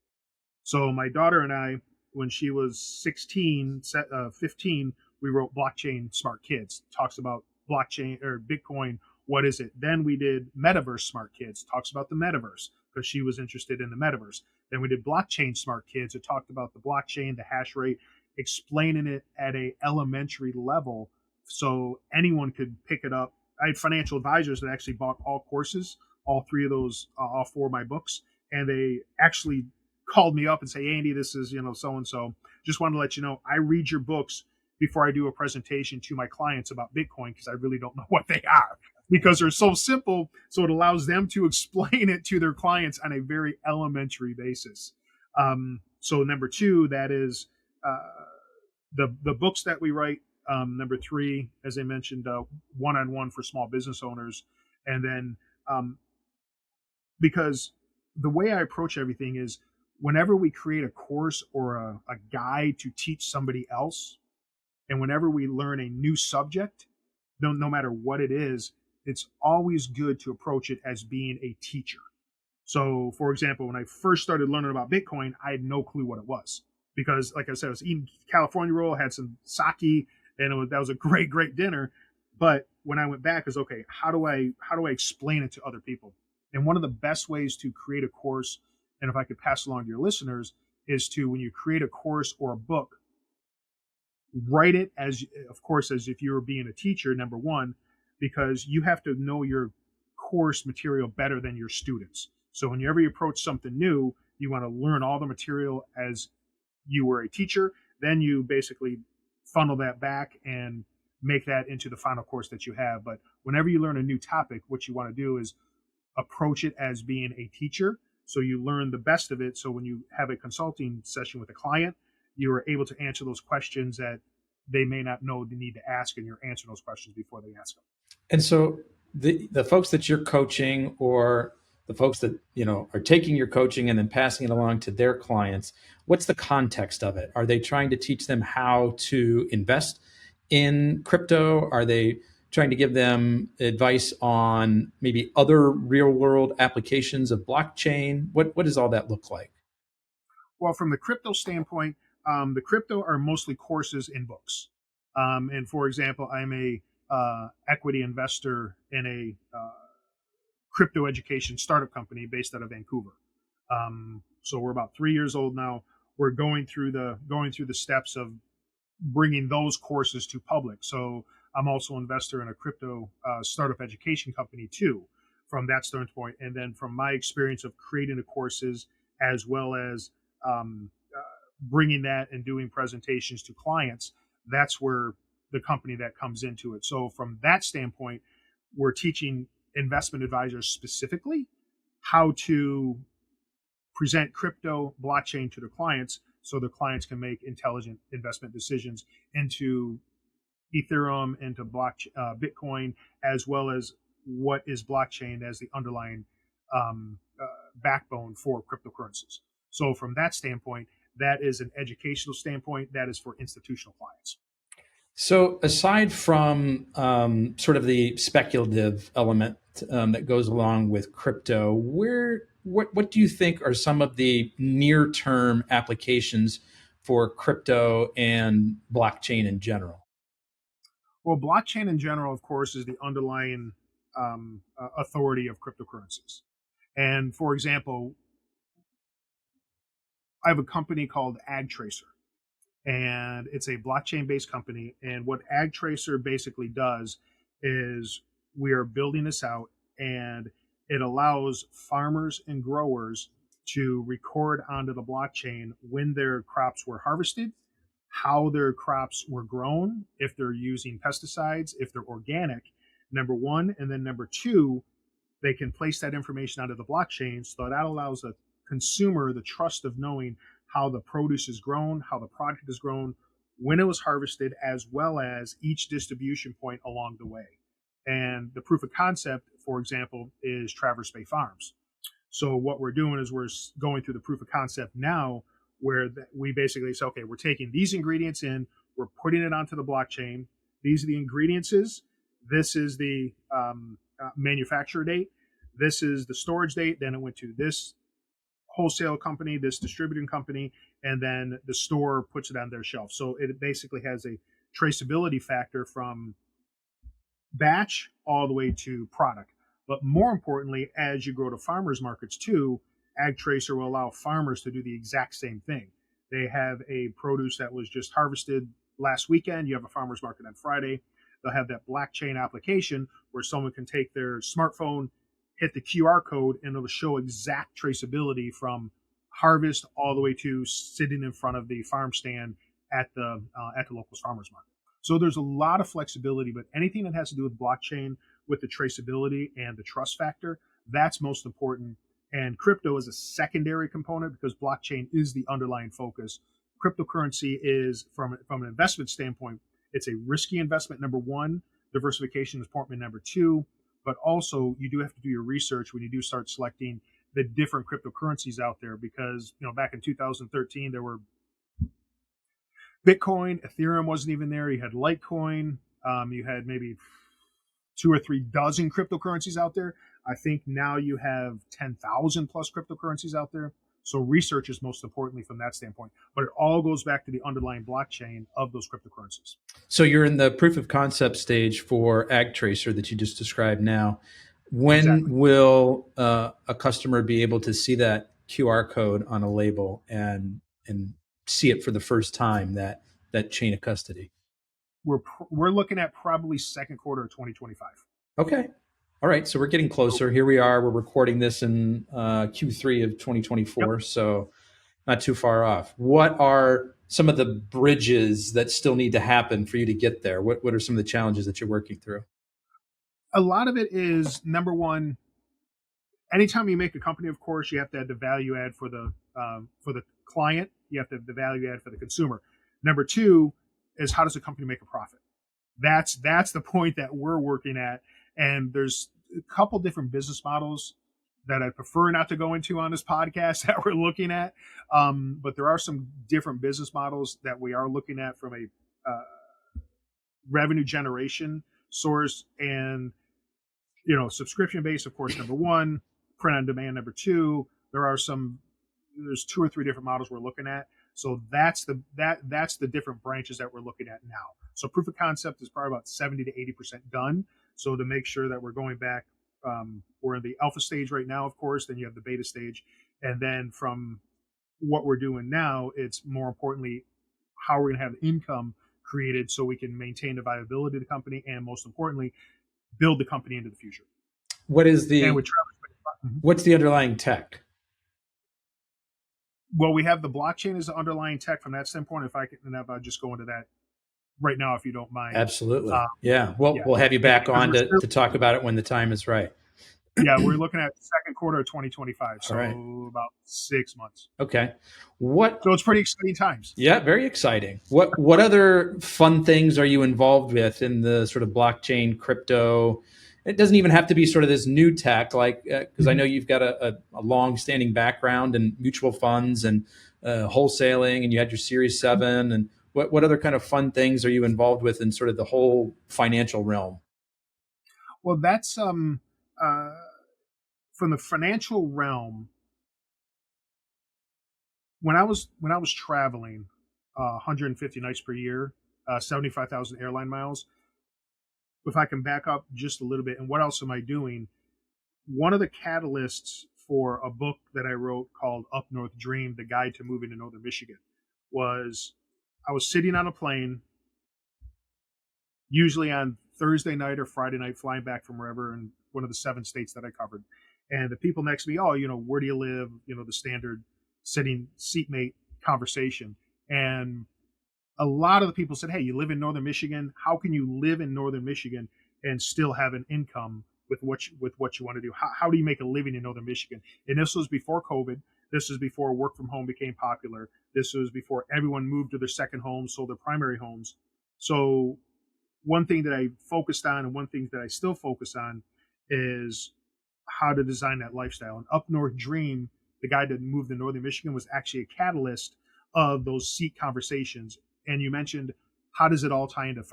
So my daughter and I, when she was 15, we wrote Blockchain Smart Kids. Talks about blockchain or Bitcoin. What is it? Then we did Metaverse Smart Kids. Talks about the metaverse, because she was interested in the metaverse. Then we did Blockchain Smart Kids. It talked about the blockchain, the hash rate, explaining it at a elementary level so anyone could pick it up. I had financial advisors that actually bought all courses, all three of those, all four of my books, and they actually called me up and say, Andy, this is, so-and-so. Just wanted to let you know, I read your books before I do a presentation to my clients about Bitcoin, because I really don't know what they are, because they're so simple. So it allows them to explain it to their clients on a very elementary basis. So number two, that is the books that we write. Number three, as I mentioned, one-on-one for small business owners. And then because the way I approach everything is, whenever we create a course or a guide to teach somebody else, and whenever we learn a new subject, no matter what it is, it's always good to approach it as being a teacher. So, for example, when I first started learning about Bitcoin, I had no clue what it was, because, like I said, I was eating California roll, had some sake, and that was a great dinner. But when I went back, is okay, how do I explain it to other people? And one of the best ways to create a course, and if I could pass along to your listeners, is to, when you create a course or a book, write it as if you were being a teacher, number one, because you have to know your course material better than your students. So whenever you approach something new, you want to learn all the material as you were a teacher. Then you basically funnel that back and make that into the final course that you have. But whenever you learn a new topic, what you want to do is approach it as being a teacher. So you learn the best of it. So when you have a consulting session with a client, you are able to answer those questions that they may not know the need to ask, and you're answering those questions before they ask them. And so the folks that you're coaching, or the folks that are taking your coaching and then passing it along to their clients, what's the context of it? Are they trying to teach them how to invest in crypto? Are they trying to give them advice on maybe other real world applications of blockchain? What does all that look like? Well, from the crypto standpoint, the crypto are mostly courses in books. And for example, I'm a equity investor in a crypto education startup company based out of Vancouver. So we're about 3 years old now. We're going through the steps of bringing those courses to public. So I'm also an investor in a crypto startup education company too, from that standpoint. And then from my experience of creating the courses, as well as bringing that and doing presentations to clients, that's where the company that comes into it. So from that standpoint, we're teaching investment advisors specifically how to present crypto blockchain to their clients, so their clients can make intelligent investment decisions into Ethereum, into Bitcoin, as well as what is blockchain as the underlying backbone for cryptocurrencies. So from that standpoint, that is an educational standpoint. That is for institutional clients. So aside from sort of the speculative element that goes along with crypto, what do you think are some of the near-term applications for crypto and blockchain in general? Well, blockchain in general, of course, is the underlying authority of cryptocurrencies. And for example, I have a company called AgTracer, and it's a blockchain-based company. And what AgTracer basically does is we are building this out, and it allows farmers and growers to record onto the blockchain when their crops were harvested, how their crops were grown, if they're using pesticides, if they're organic, number one. And then number two, they can place that information onto the blockchain. So that allows the consumer the trust of knowing how the produce is grown, how the product is grown, when it was harvested, as well as each distribution point along the way. And the proof of concept, for example, is Traverse Bay Farms. So what we're doing is we're going through the proof of concept now, where we basically say, okay, we're taking these ingredients in, we're putting it onto the blockchain. These are the ingredients. This is the manufacturer date. This is the storage date. Then it went to this wholesale company, this distributing company, and then the store puts it on their shelf. So it basically has a traceability factor from batch all the way to product. But more importantly, as you go to farmers markets too, AgTracer will allow farmers to do the exact same thing. They have a produce that was just harvested last weekend. You have a farmers market on Friday. They'll have that blockchain application where someone can take their smartphone, hit the QR code, and it'll show exact traceability from harvest all the way to sitting in front of the farm stand at the local farmers market. So there's a lot of flexibility, but anything that has to do with blockchain, with the traceability and the trust factor, that's most important. And crypto is a secondary component because blockchain is the underlying focus. Cryptocurrency is, from an investment standpoint, it's a risky investment, number one. Diversification is important, number two. But also, you do have to do your research when you do start selecting the different cryptocurrencies out there, because back in 2013 there were Bitcoin, Ethereum wasn't even there. You had Litecoin. You had maybe 2 or 3 dozen cryptocurrencies out there. I think now you have 10,000 plus cryptocurrencies out there. So research is most importantly from that standpoint. But it all goes back to the underlying blockchain of those cryptocurrencies. So you're in the proof of concept stage for AgTracer that you just described now. When Exactly. will a customer be able to see that QR code on a label and see it for the first time, that chain of custody? We're looking at probably second quarter of 2025. Okay. All right. So we're getting closer. Here we are. We're recording this in Q3 of 2024. Yep. So not too far off. What are some of the bridges that still need to happen for you to get there? What are some of the challenges that you're working through? A lot of it is, number one, anytime you make a company, of course, you have to have the value add for the client. You have to have the value add for the consumer. Number two is, how does a company make a profit? That's the point that we're working at. And there's a couple different business models that I prefer not to go into on this podcast that we're looking at. But there are some different business models that we are looking at from a revenue generation source, and subscription based, of course, number one, print on demand, number two. There's 2 or 3 different models we're looking at. So that's the different branches that we're looking at now. So proof of concept is probably about 70 to 80% done. So to make sure that we're going back, we're in the alpha stage right now, of course, then you have the beta stage. And then from what we're doing now, it's more importantly, how we're going to have income created so we can maintain the viability of the company, and most importantly, build the company into the future. What's the underlying tech? Well, we have the blockchain as the underlying tech from that standpoint. If I just go into that right now, if you don't mind. Absolutely. We'll have you back on to talk about it when the time is right. Yeah, we're looking at the second quarter of 2025, so right. About 6 months. Okay. So it's pretty exciting times. Yeah, very exciting. What other fun things are you involved with in the sort of blockchain, crypto? It doesn't even have to be sort of this new tech, like because I know you've got a long-standing background in mutual funds and wholesaling, and you had your Series 7. And what other kind of fun things are you involved with in sort of the whole financial realm? Well, that's from the financial realm. When I was traveling 150 nights per year, 75,000 airline miles. If I can back up just a little bit, and what else am I doing? One of the catalysts for a book that I wrote called Up North Dream, The Guide to Moving to Northern Michigan, was I was sitting on a plane, usually on Thursday night or Friday night, flying back from wherever in one of the 7 states that I covered. And the people next to me, where do you live? The standard sitting seatmate conversation. And a lot of the people said, hey, you live in Northern Michigan. How can you live in Northern Michigan and still have an income with what you want to do? How do you make a living in Northern Michigan? And this was before COVID. This was before work from home became popular. This was before everyone moved to their second home, sold their primary homes. So one thing that I focused on, and one thing that I still focus on, is how to design that lifestyle. And Up North Dream, the guy that moved to Northern Michigan, was actually a catalyst of those seat conversations. And you mentioned, how does it all tie into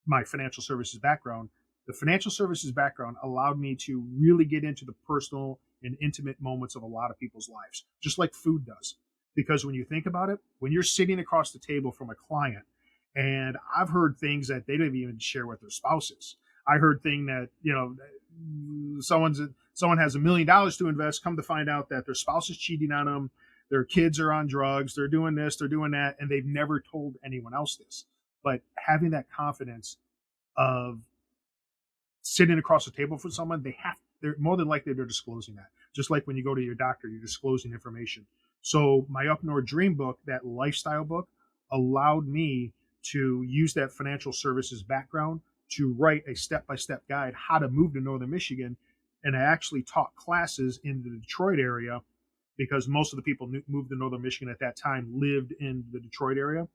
my financial services background? The financial services background allowed me to really get into the personal and intimate moments of a lot of people's lives, just like food does. Because when you think about it, when you're sitting across the table from a client, and I've heard things that they don't even share with their spouses. I heard thing that, someone has $1 million to invest, come to find out that their spouse is cheating on them, their kids are on drugs, they're doing this, they're doing that, and they've never told anyone else this. But having that confidence of sitting across the table from someone, they're more than likely they're disclosing that. Just like when you go to your doctor, you're disclosing information. So my Up North Dream book, that lifestyle book, allowed me to use that financial services background to write a step-by-step guide how to move to Northern Michigan. And I actually taught classes in the Detroit area, because most of the people moved to Northern Michigan at that time lived in the Detroit area.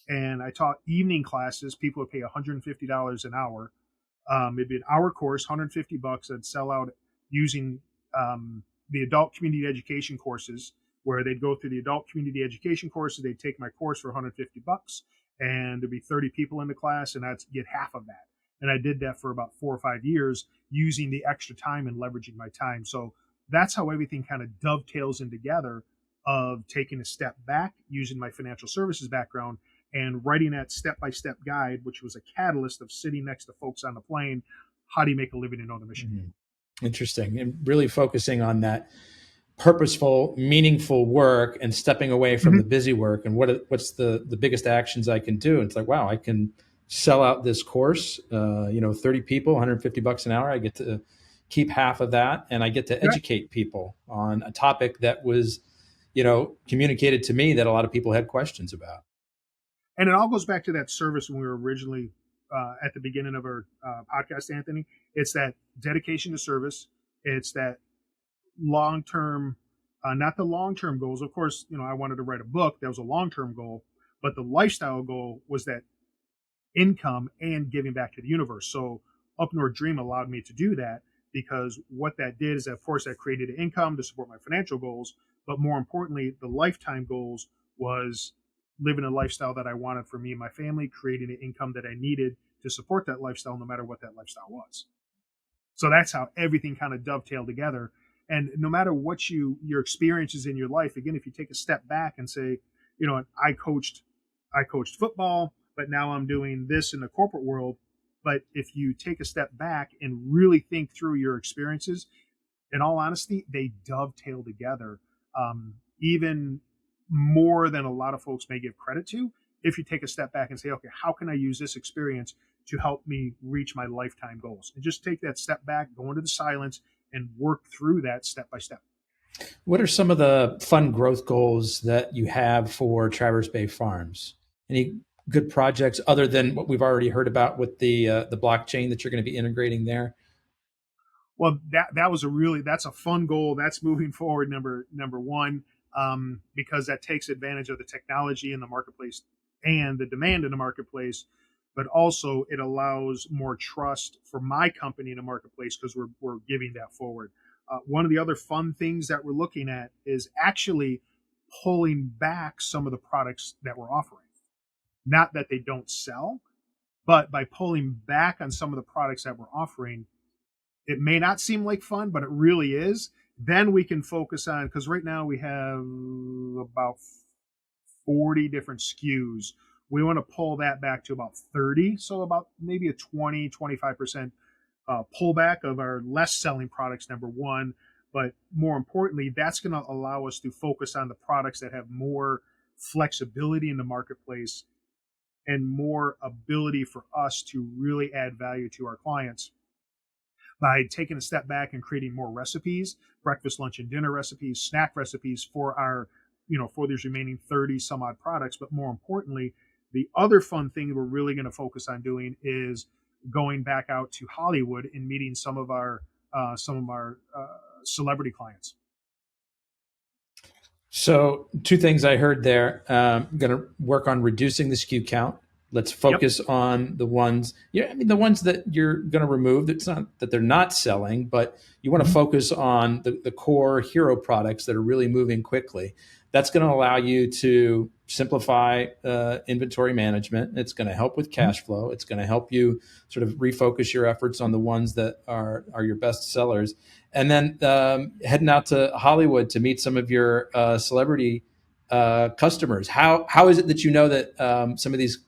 And I taught evening classes. People would pay $150 an hour. It'd be an hour course, $150. I'd sell out using the adult community education courses, where they'd go through the adult community education courses. They'd take my course for $150, and there'd be 30 people in the class, and I'd get half of that. And I did that for about 4 or 5 years, using the extra time and leveraging my time. So that's how everything kind of dovetails in together, of taking a step back, using my financial services background, and writing that step-by-step guide, which was a catalyst of sitting next to folks on the plane. How do you make a living in Northern Michigan? Mm-hmm. Interesting. And really focusing on that purposeful, meaningful work, and stepping away from the busy work, and what's the biggest actions I can do. And it's like, wow, I can sell out this course, 30 people, $150 an hour. I get to keep half of that, and I get to educate people on a topic that was, communicated to me that a lot of people had questions about. And it all goes back to that service when we were originally at the beginning of our podcast, Anthony. It's that dedication to service. It's that long-term, not the long-term goals. Of course, I wanted to write a book. That was a long-term goal, but the lifestyle goal was that income and giving back to the universe. So Up North Dream allowed me to do that, because what that did is, of course, that created an income to support my financial goals, but more importantly, the lifetime goals was living a lifestyle that I wanted for me and my family, creating the income that I needed to support that lifestyle, no matter what that lifestyle was. So that's how everything kind of dovetailed together. And no matter what your experiences in your life, again, if you take a step back and say, I coached football, but now I'm doing this in the corporate world. But if you take a step back and really think through your experiences, in all honesty, they dovetail together, even more than a lot of folks may give credit to. If you take a step back and say, okay, how can I use this experience to help me reach my lifetime goals? And just take that step back, go into the silence, and work through that step by step. What are some of the fun growth goals that you have for Traverse Bay Farms? Any good projects other than what we've already heard about with the blockchain that you're going to be integrating there? Well, that's a fun goal. That's moving forward. Number one, because that takes advantage of the technology in the marketplace and the demand in the marketplace, but also it allows more trust for my company in the marketplace, because we're giving that forward. One of the other fun things that we're looking at is actually pulling back some of the products that we're offering. Not that they don't sell, but by pulling back on some of the products that we're offering, it may not seem like fun, but it really is. Then we can focus on, because right now we have about 40 different SKUs. We want to pull that back to about 30. So about maybe a 20-25% pullback of our less selling products, number one. But more importantly, that's going to allow us to focus on the products that have more flexibility in the marketplace and more ability for us to really add value to our clients by taking a step back and creating more recipes, breakfast, lunch, and dinner recipes, snack recipes for our, for these remaining 30 some odd products. But more importantly, the other fun thing we're really going to focus on doing is going back out to Hollywood and meeting some of our celebrity clients. So 2 things I heard there. Going to work on reducing the SKU count. Let's focus on the ones, the ones that you're going to remove. It's not that they're not selling, but you want to focus on the core hero products that are really moving quickly. That's going to allow you to simplify inventory management. It's going to help with cash flow. It's going to help you sort of refocus your efforts on the ones that are your best sellers. And then heading out to Hollywood to meet some of your celebrity customers. How is it that you know that some of these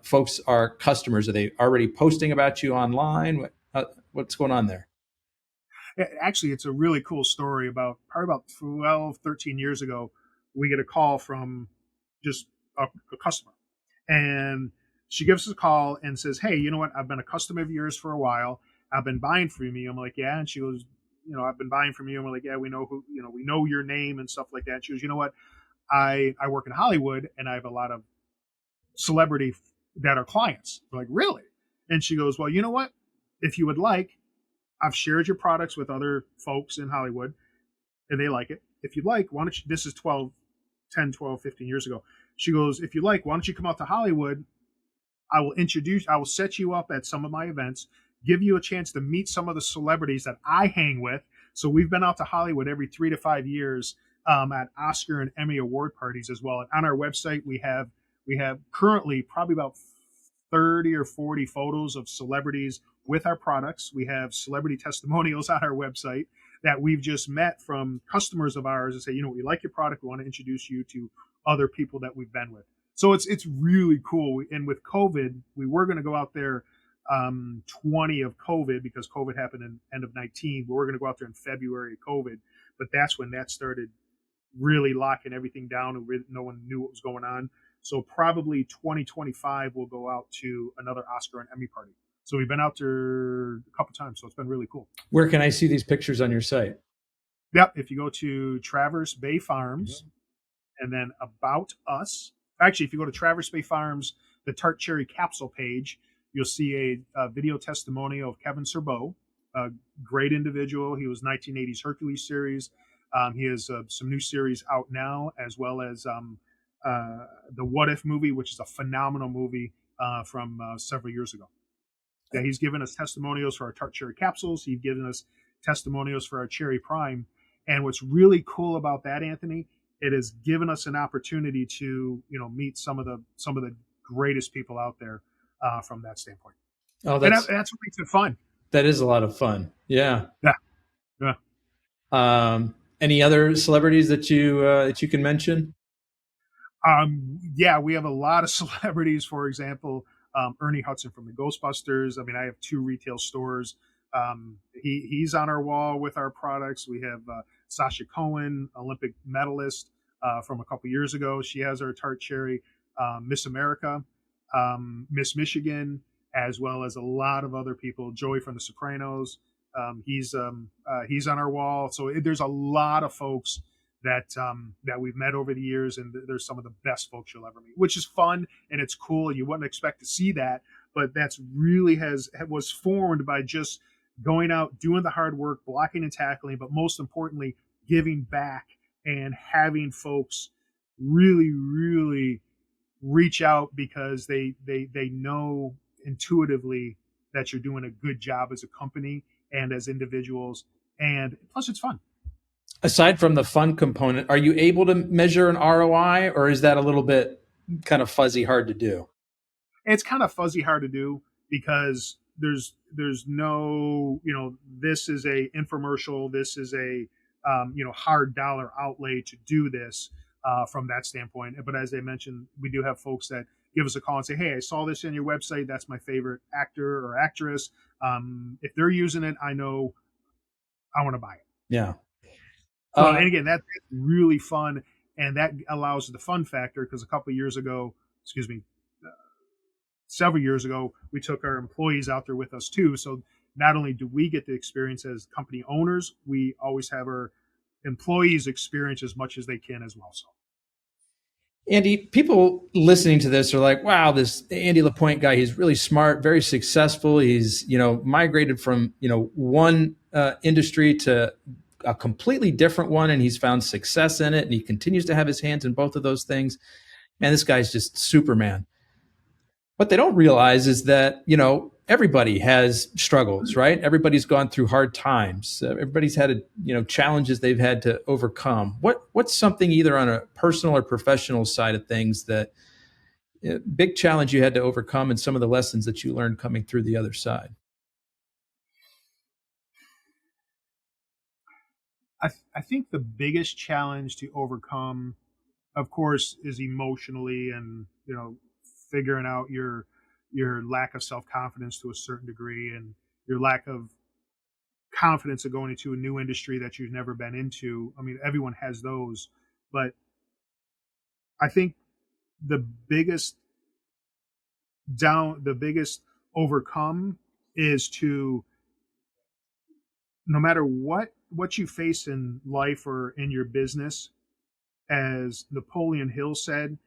folks are customers? Are they already posting about you online? What's going on there? Actually, it's a really cool story. Probably about 12, 13 years ago, we get a call from just a customer. And she gives us a call and says, hey, you know what? I've been a customer of yours for a while. I've been buying from you. I'm like, yeah. And she goes, I've been buying from you. And we're like, yeah, we know we know your name and stuff like that. And she goes, you know what? I work in Hollywood and I have a lot of celebrity that are clients. We're like, really? And she goes, well, you know what? If you would like, I've shared your products with other folks in Hollywood and they like it. If you'd like, why don't you, this is 10, 12, 15 years ago. She goes, if you like, why don't you come out to Hollywood? I will set you up at some of my events, give you a chance to meet some of the celebrities that I hang with. So we've been out to Hollywood every 3 to 5 years at Oscar and Emmy award parties as well. And on our website, we have currently probably about 30 or 40 photos of celebrities with our products. We have celebrity testimonials on our website that we've just met from customers of ours and say, we like your product. We want to introduce you to other people that we've been with. So it's really cool. And with COVID, we were going to go out there 20 of COVID because COVID happened in end of 19. But we're going to go out there in February of COVID. But that's when that started really locking everything down and no one knew what was going on. So probably 2025, we'll go out to another Oscar and Emmy party. So we've been out there a couple times. So it's been really cool. Where can I see these pictures on your site? Yep. If you go to Traverse Bay Farms and then About Us. Actually, if you go to Traverse Bay Farms, the Tart Cherry capsule page, you'll see a video testimonial of Kevin Serbeau. a great individual. He was 1980s Hercules series. He has some new series out now, as well as the What If movie, which is a phenomenal movie from several years ago. Yeah, he's given us testimonials for our tart cherry capsules. He's given us testimonials for our cherry prime. And what's really cool about that, Anthony, it has given us an opportunity to, meet some of the greatest people out there from that standpoint. Oh, that's what makes it fun. That is a lot of fun. Yeah. Yeah. Any other celebrities that you can mention? Yeah, we have a lot of celebrities. For example, Ernie Hudson from the Ghostbusters. I mean, I have 2 retail stores. He's on our wall with our products. We have Sasha Cohen, Olympic medalist from a couple years ago. She has our tart cherry. Miss America, Miss Michigan, as well as a lot of other people. Joey from The Sopranos. He's on our wall. So there's a lot of folks that we've met over the years, and there's some of the best folks you'll ever meet, which is fun and it's cool. You wouldn't expect to see that, but that's really was formed by just going out, doing the hard work, blocking and tackling, but most importantly, giving back and having folks really, really reach out because they know intuitively that you're doing a good job as a company and as individuals, and plus it's fun. Aside from the fun component, are you able to measure an ROI, or is that a little bit kind of fuzzy, hard to do? It's kind of fuzzy, hard to do because there's no, this is a infomercial. This is a, hard dollar outlay to do this from that standpoint. But as I mentioned, we do have folks that give us a call and say, hey, I saw this in your website. That's my favorite actor or actress. If they're using it, I know I want to buy it. Yeah. And again, that's really fun, and that allows the fun factor because several years ago, we took our employees out there with us too. So not only do we get the experience as company owners, we always have our employees experience as much as they can as well. So, Andy, people listening to this are like, wow, this Andy LaPointe guy, he's really smart, very successful. He's, migrated from, one industry to a completely different one, and he's found success in it, and he continues to have his hands in both of those things. Man, this guy's just Superman. What they don't realize is that, everybody has struggles, right? Everybody's gone through hard times. Everybody's had, challenges they've had to overcome. What's something either on a personal or professional side of things that big challenge you had to overcome and some of the lessons that you learned coming through the other side? I think the biggest challenge to overcome, of course, is emotionally and, figuring out your lack of self-confidence to a certain degree and your lack of confidence of going into a new industry that you've never been into. I mean, everyone has those, but I think the biggest overcome is to, no matter what you face in life or in your business, as Napoleon Hill said,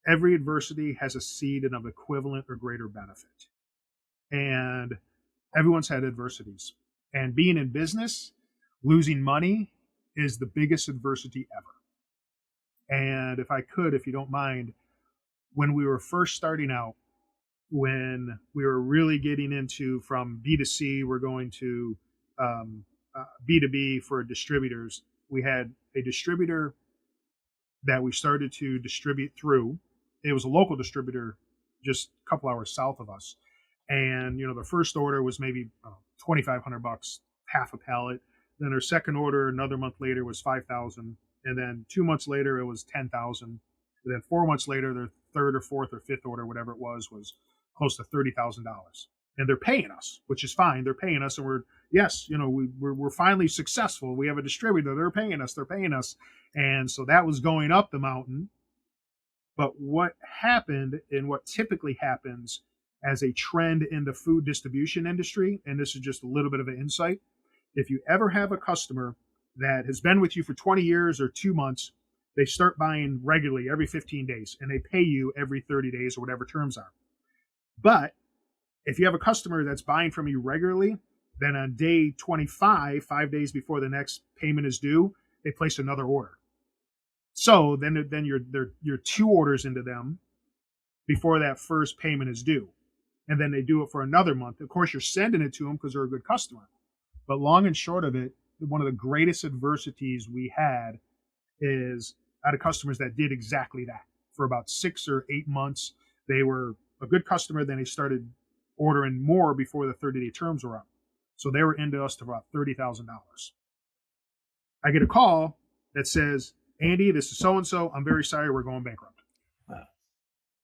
every adversity has a seed and of equivalent or greater benefit. And everyone's had adversities. And being in business, losing money is the biggest adversity ever. And if you don't mind, when we were first starting out, when we were really getting into from B2C, we're going to B2B for distributors. We had a distributor that we started to distribute through. It was a local distributor just a couple hours south of us. And, the first order was maybe $2,500, half a pallet. Then our second order, another month later, was $5,000. And then 2 months later, it was $10,000. And then 4 months later, their third or fourth or fifth order, whatever it was close to $30,000. And they're paying us, which is fine. They're paying us, and we're finally successful. We have a distributor. They're paying us. And so that was going up the mountain. But what happened, and what typically happens as a trend in the food distribution industry, and this is just a little bit of an insight, if you ever have a customer that has been with you for 20 years or 2 months, they start buying regularly every 15 days, and they pay you every 30 days or whatever terms are. But if you have a customer that's buying from you regularly, Then on day 25, 5 days before the next payment is due, they place another order. So then you're 2 orders into them before that first payment is due. And then they do it for another month. Of course, you're sending it to them because they're a good customer. But long and short of it, one of the greatest adversities we had is out of customers that did exactly that. For about 6 or 8 months, they were a good customer. Then they started ordering more before the 30-day terms were up. So they were into us to about $30,000. I get a call that says, Andy, this is so-and-so. I'm very sorry. We're going bankrupt. Wow.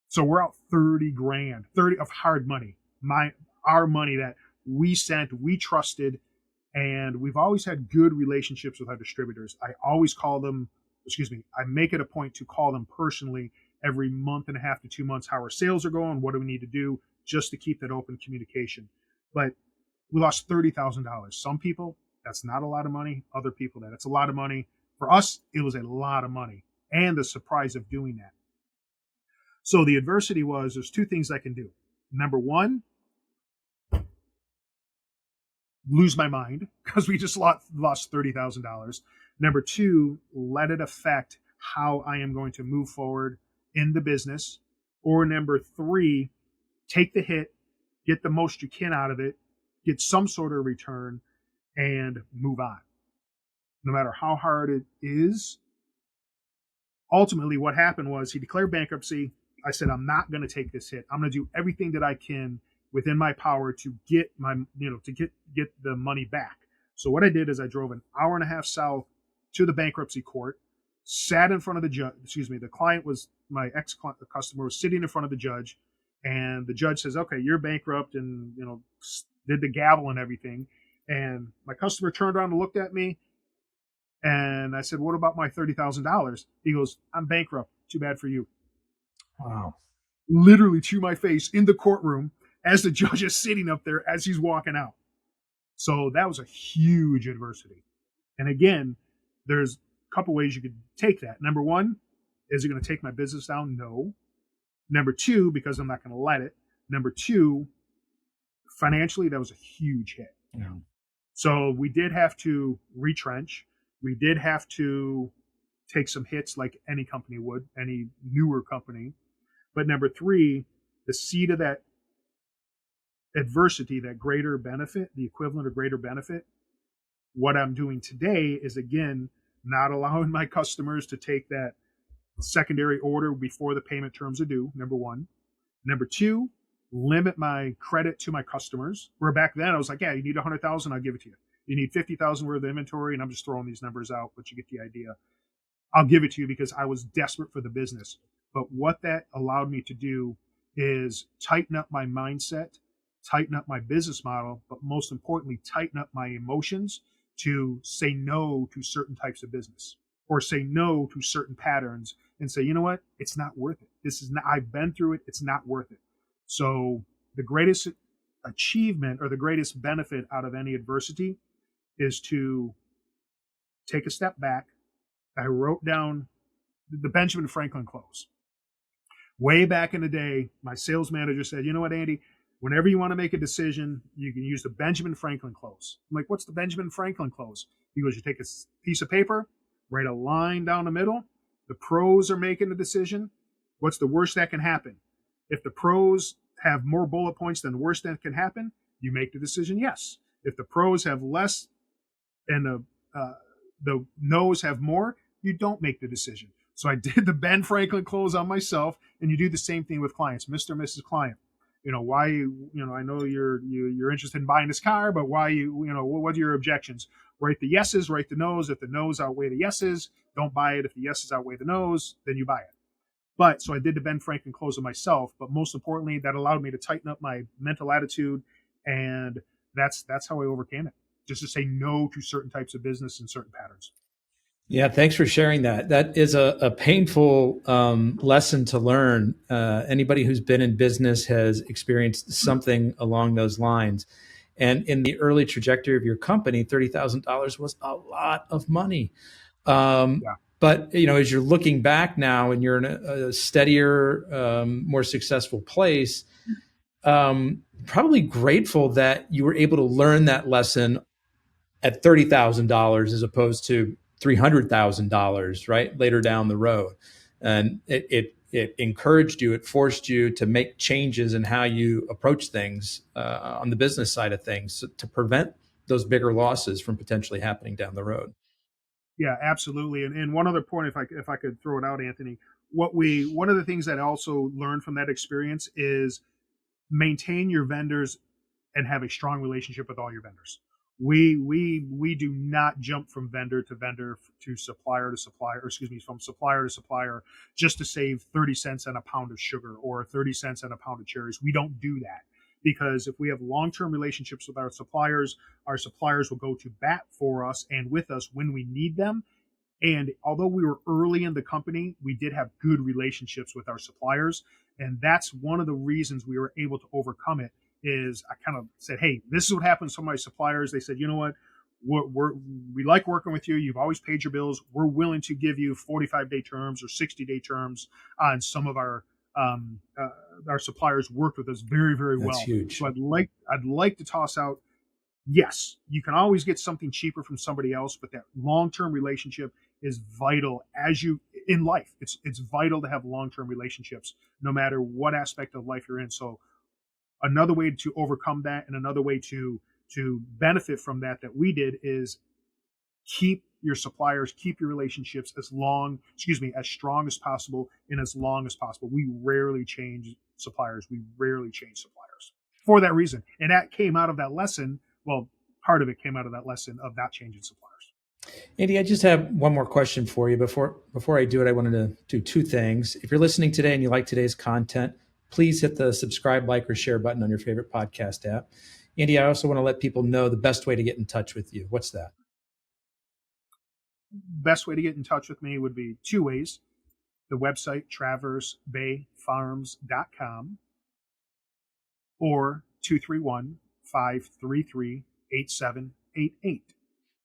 So we're out 30 grand, 30 of hard money, our money that we sent, we trusted, and we've always had good relationships with our distributors. I make it a point to call them personally every month and a half to 2 months, how our sales are going, what do we need to do just to keep that open communication. But we lost $30,000. Some people, that's not a lot of money. Other people, that's a lot of money. For us, it was a lot of money and the surprise of doing that. So the adversity was, there's 2 things I can do. Number one, lose my mind because we just lost $30,000. Number 2, let it affect how I am going to move forward in the business. Or number 3, take the hit, get the most you can out of it, get some sort of return, and move on. No matter how hard it is. Ultimately, what happened was he declared bankruptcy. I said, I'm not going to take this hit. I'm going to do everything that I can within my power to get get the money back. So what I did is I drove an hour and a half south to the bankruptcy court, sat in front of the judge. The client was my ex-customer was sitting in front of the judge, and the judge says, okay, you're bankrupt, and did the gavel and everything. And my customer turned around and looked at me, and I said, what about my $30,000? He goes, I'm bankrupt. Too bad for you. Wow. Literally to my face in the courtroom as the judge is sitting up there as he's walking out. So that was a huge adversity. And again, there's a couple ways you could take that. Number one, is it going to take my business down? No. Number 2, because I'm not going to let it. Number 2, financially, that was a huge hit. Yeah. So we did have to retrench. We did have to take some hits like any company would, any newer company. But number 3, the seed of that adversity, that greater benefit, the equivalent of greater benefit, what I'm doing today is, again, not allowing my customers to take that secondary order before the payment terms are due, number 1. Number 2, limit my credit to my customers. Where back then I was like, yeah, you need 100,000, I'll give it to you. You need 50,000 worth of inventory, and I'm just throwing these numbers out, but you get the idea. I'll give it to you because I was desperate for the business. But what that allowed me to do is tighten up my mindset, tighten up my business model, but most importantly, tighten up my emotions to say no to certain types of business or say no to certain patterns and say, you know what? It's not worth it. This is not, I've been through it. It's not worth it. So the greatest achievement or the greatest benefit out of any adversity is to take a step back. I wrote down the Benjamin Franklin close. Way back in the day, my sales manager said, you know what, Andy, whenever you want to make a decision, you can use the Benjamin Franklin close. I'm like, what's the Benjamin Franklin close? He goes, you take a piece of paper, write a line down the middle. The pros are making the decision. What's the worst that can happen? If the pros have more bullet points than the worst that can happen, you make the decision yes. If the pros have less and the no's have more, you don't make the decision. So I did the Ben Franklin close on myself, and you do the same thing with clients, Mr. and Mrs. Client. Why I know you're interested in buying this car, but why what are your objections? Write the yeses, write the no's. If the no's outweigh the yeses, don't buy it. If the yeses outweigh the no's, then you buy it. But so I did the Ben Franklin close on myself, but most importantly, that allowed me to tighten up my mental attitude, and that's how I overcame it. Just to say no to certain types of business and certain patterns. Yeah, thanks for sharing that. That is a painful lesson to learn. Anybody who's been in business has experienced something along those lines. And in the early trajectory of your company, $30,000 was a lot of money. Yeah. But as you're looking back now and you're in a steadier, more successful place, probably grateful that you were able to learn that lesson at $30,000 as opposed to $300,000, right, later down the road. And it encouraged you, it forced you to make changes in how you approach things on the business side of things to prevent those bigger losses from potentially happening down the road. Yeah, absolutely. And one other point, if I could throw it out, Anthony, one of the things that I also learned from that experience is maintain your vendors and have a strong relationship with all your vendors. We do not jump from vendor to vendor to supplier to supplier, or excuse me, from supplier to supplier just to save 30 cents on a pound of sugar or 30 cents on a pound of cherries. We don't do that, because if we have long-term relationships with our suppliers will go to bat for us and with us when we need them. And although we were early in the company, we did have good relationships with our suppliers. And that's one of the reasons we were able to overcome it. Is I kind of said, hey, this is what happens to my suppliers. They said, you know what? We like working with you. You've always paid your bills. We're willing to give you 45-day terms or 60-day terms on some of our suppliers worked with us very, very well. That's huge. So I'd like to toss out, yes, you can always get something cheaper from somebody else, but that long-term relationship is vital in life. It's vital to have long-term relationships no matter what aspect of life you're in. So another way to overcome that, and another way to benefit from that we did, is keep your suppliers, keep your relationships as strong as possible and as long as possible. We rarely change suppliers. We rarely change suppliers for that reason. And that came out of that lesson. Well, part of it came out of that lesson of not changing suppliers. Andy, I just have one more question for you. Before I do it, I wanted to do two things. If you're listening today and you like today's content, please hit the subscribe, like, or share button on your favorite podcast app. Andy, I also want to let people know the best way to get in touch with you. What's that? Best way to get in touch with me would be two ways. The website, traversebayfarms.com, or 231-533-8788.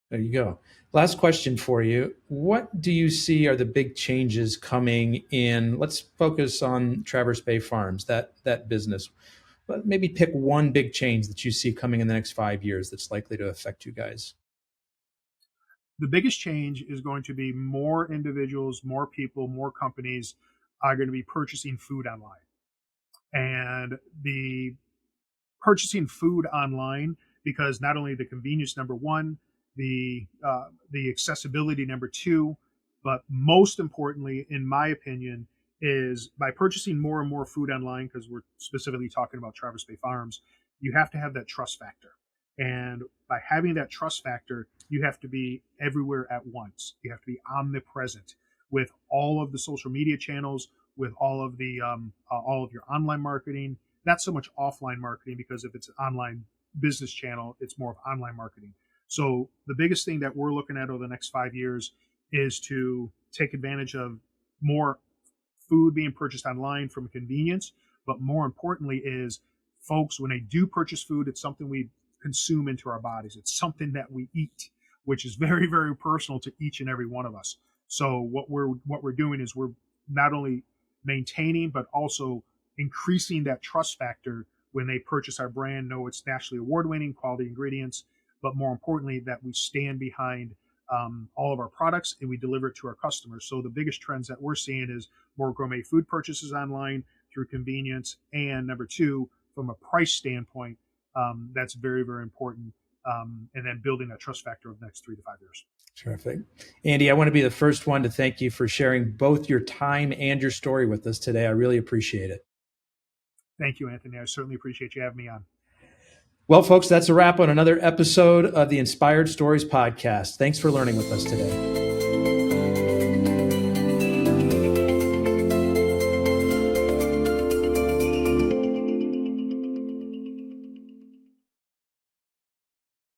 There you go. Last question for you. What do you see are the big changes coming in? Let's focus on Traverse Bay Farms, that business. But maybe pick one big change that you see coming in the next 5 years that's likely to affect you guys. The biggest change is going to be more individuals, more people, more companies are going to be purchasing food online. And the purchasing food online, because not only the convenience, number one, the accessibility, number two, but most importantly, in my opinion, is by purchasing more and more food online, because we're specifically talking about Traverse Bay Farms, you have to have that trust factor. And by having that trust factor, you have to be everywhere at once. You have to be omnipresent with all of the social media channels, with all of your online marketing, not so much offline marketing, because if it's an online business channel, it's more of online marketing. So the biggest thing that we're looking at over the next 5 years is to take advantage of more food being purchased online from convenience. But more importantly is, folks, when they do purchase food, it's something we consume into our bodies. It's something that we eat, which is very, very personal to each and every one of us. So what we're doing is we're not only maintaining, but also increasing that trust factor when they purchase our brand, know it's nationally award-winning, quality ingredients, but more importantly, that we stand behind all of our products and we deliver it to our customers. So the biggest trends that we're seeing is more gourmet food purchases online through convenience, and number two, from a price standpoint, that's very, very important. And then building that trust factor over the next 3 to 5 years. Terrific. Andy, I want to be the first one to thank you for sharing both your time and your story with us today. I really appreciate it. Thank you, Anthony. I certainly appreciate you having me on. Well, folks, that's a wrap on another episode of the Inspired Stories podcast. Thanks for learning with us today.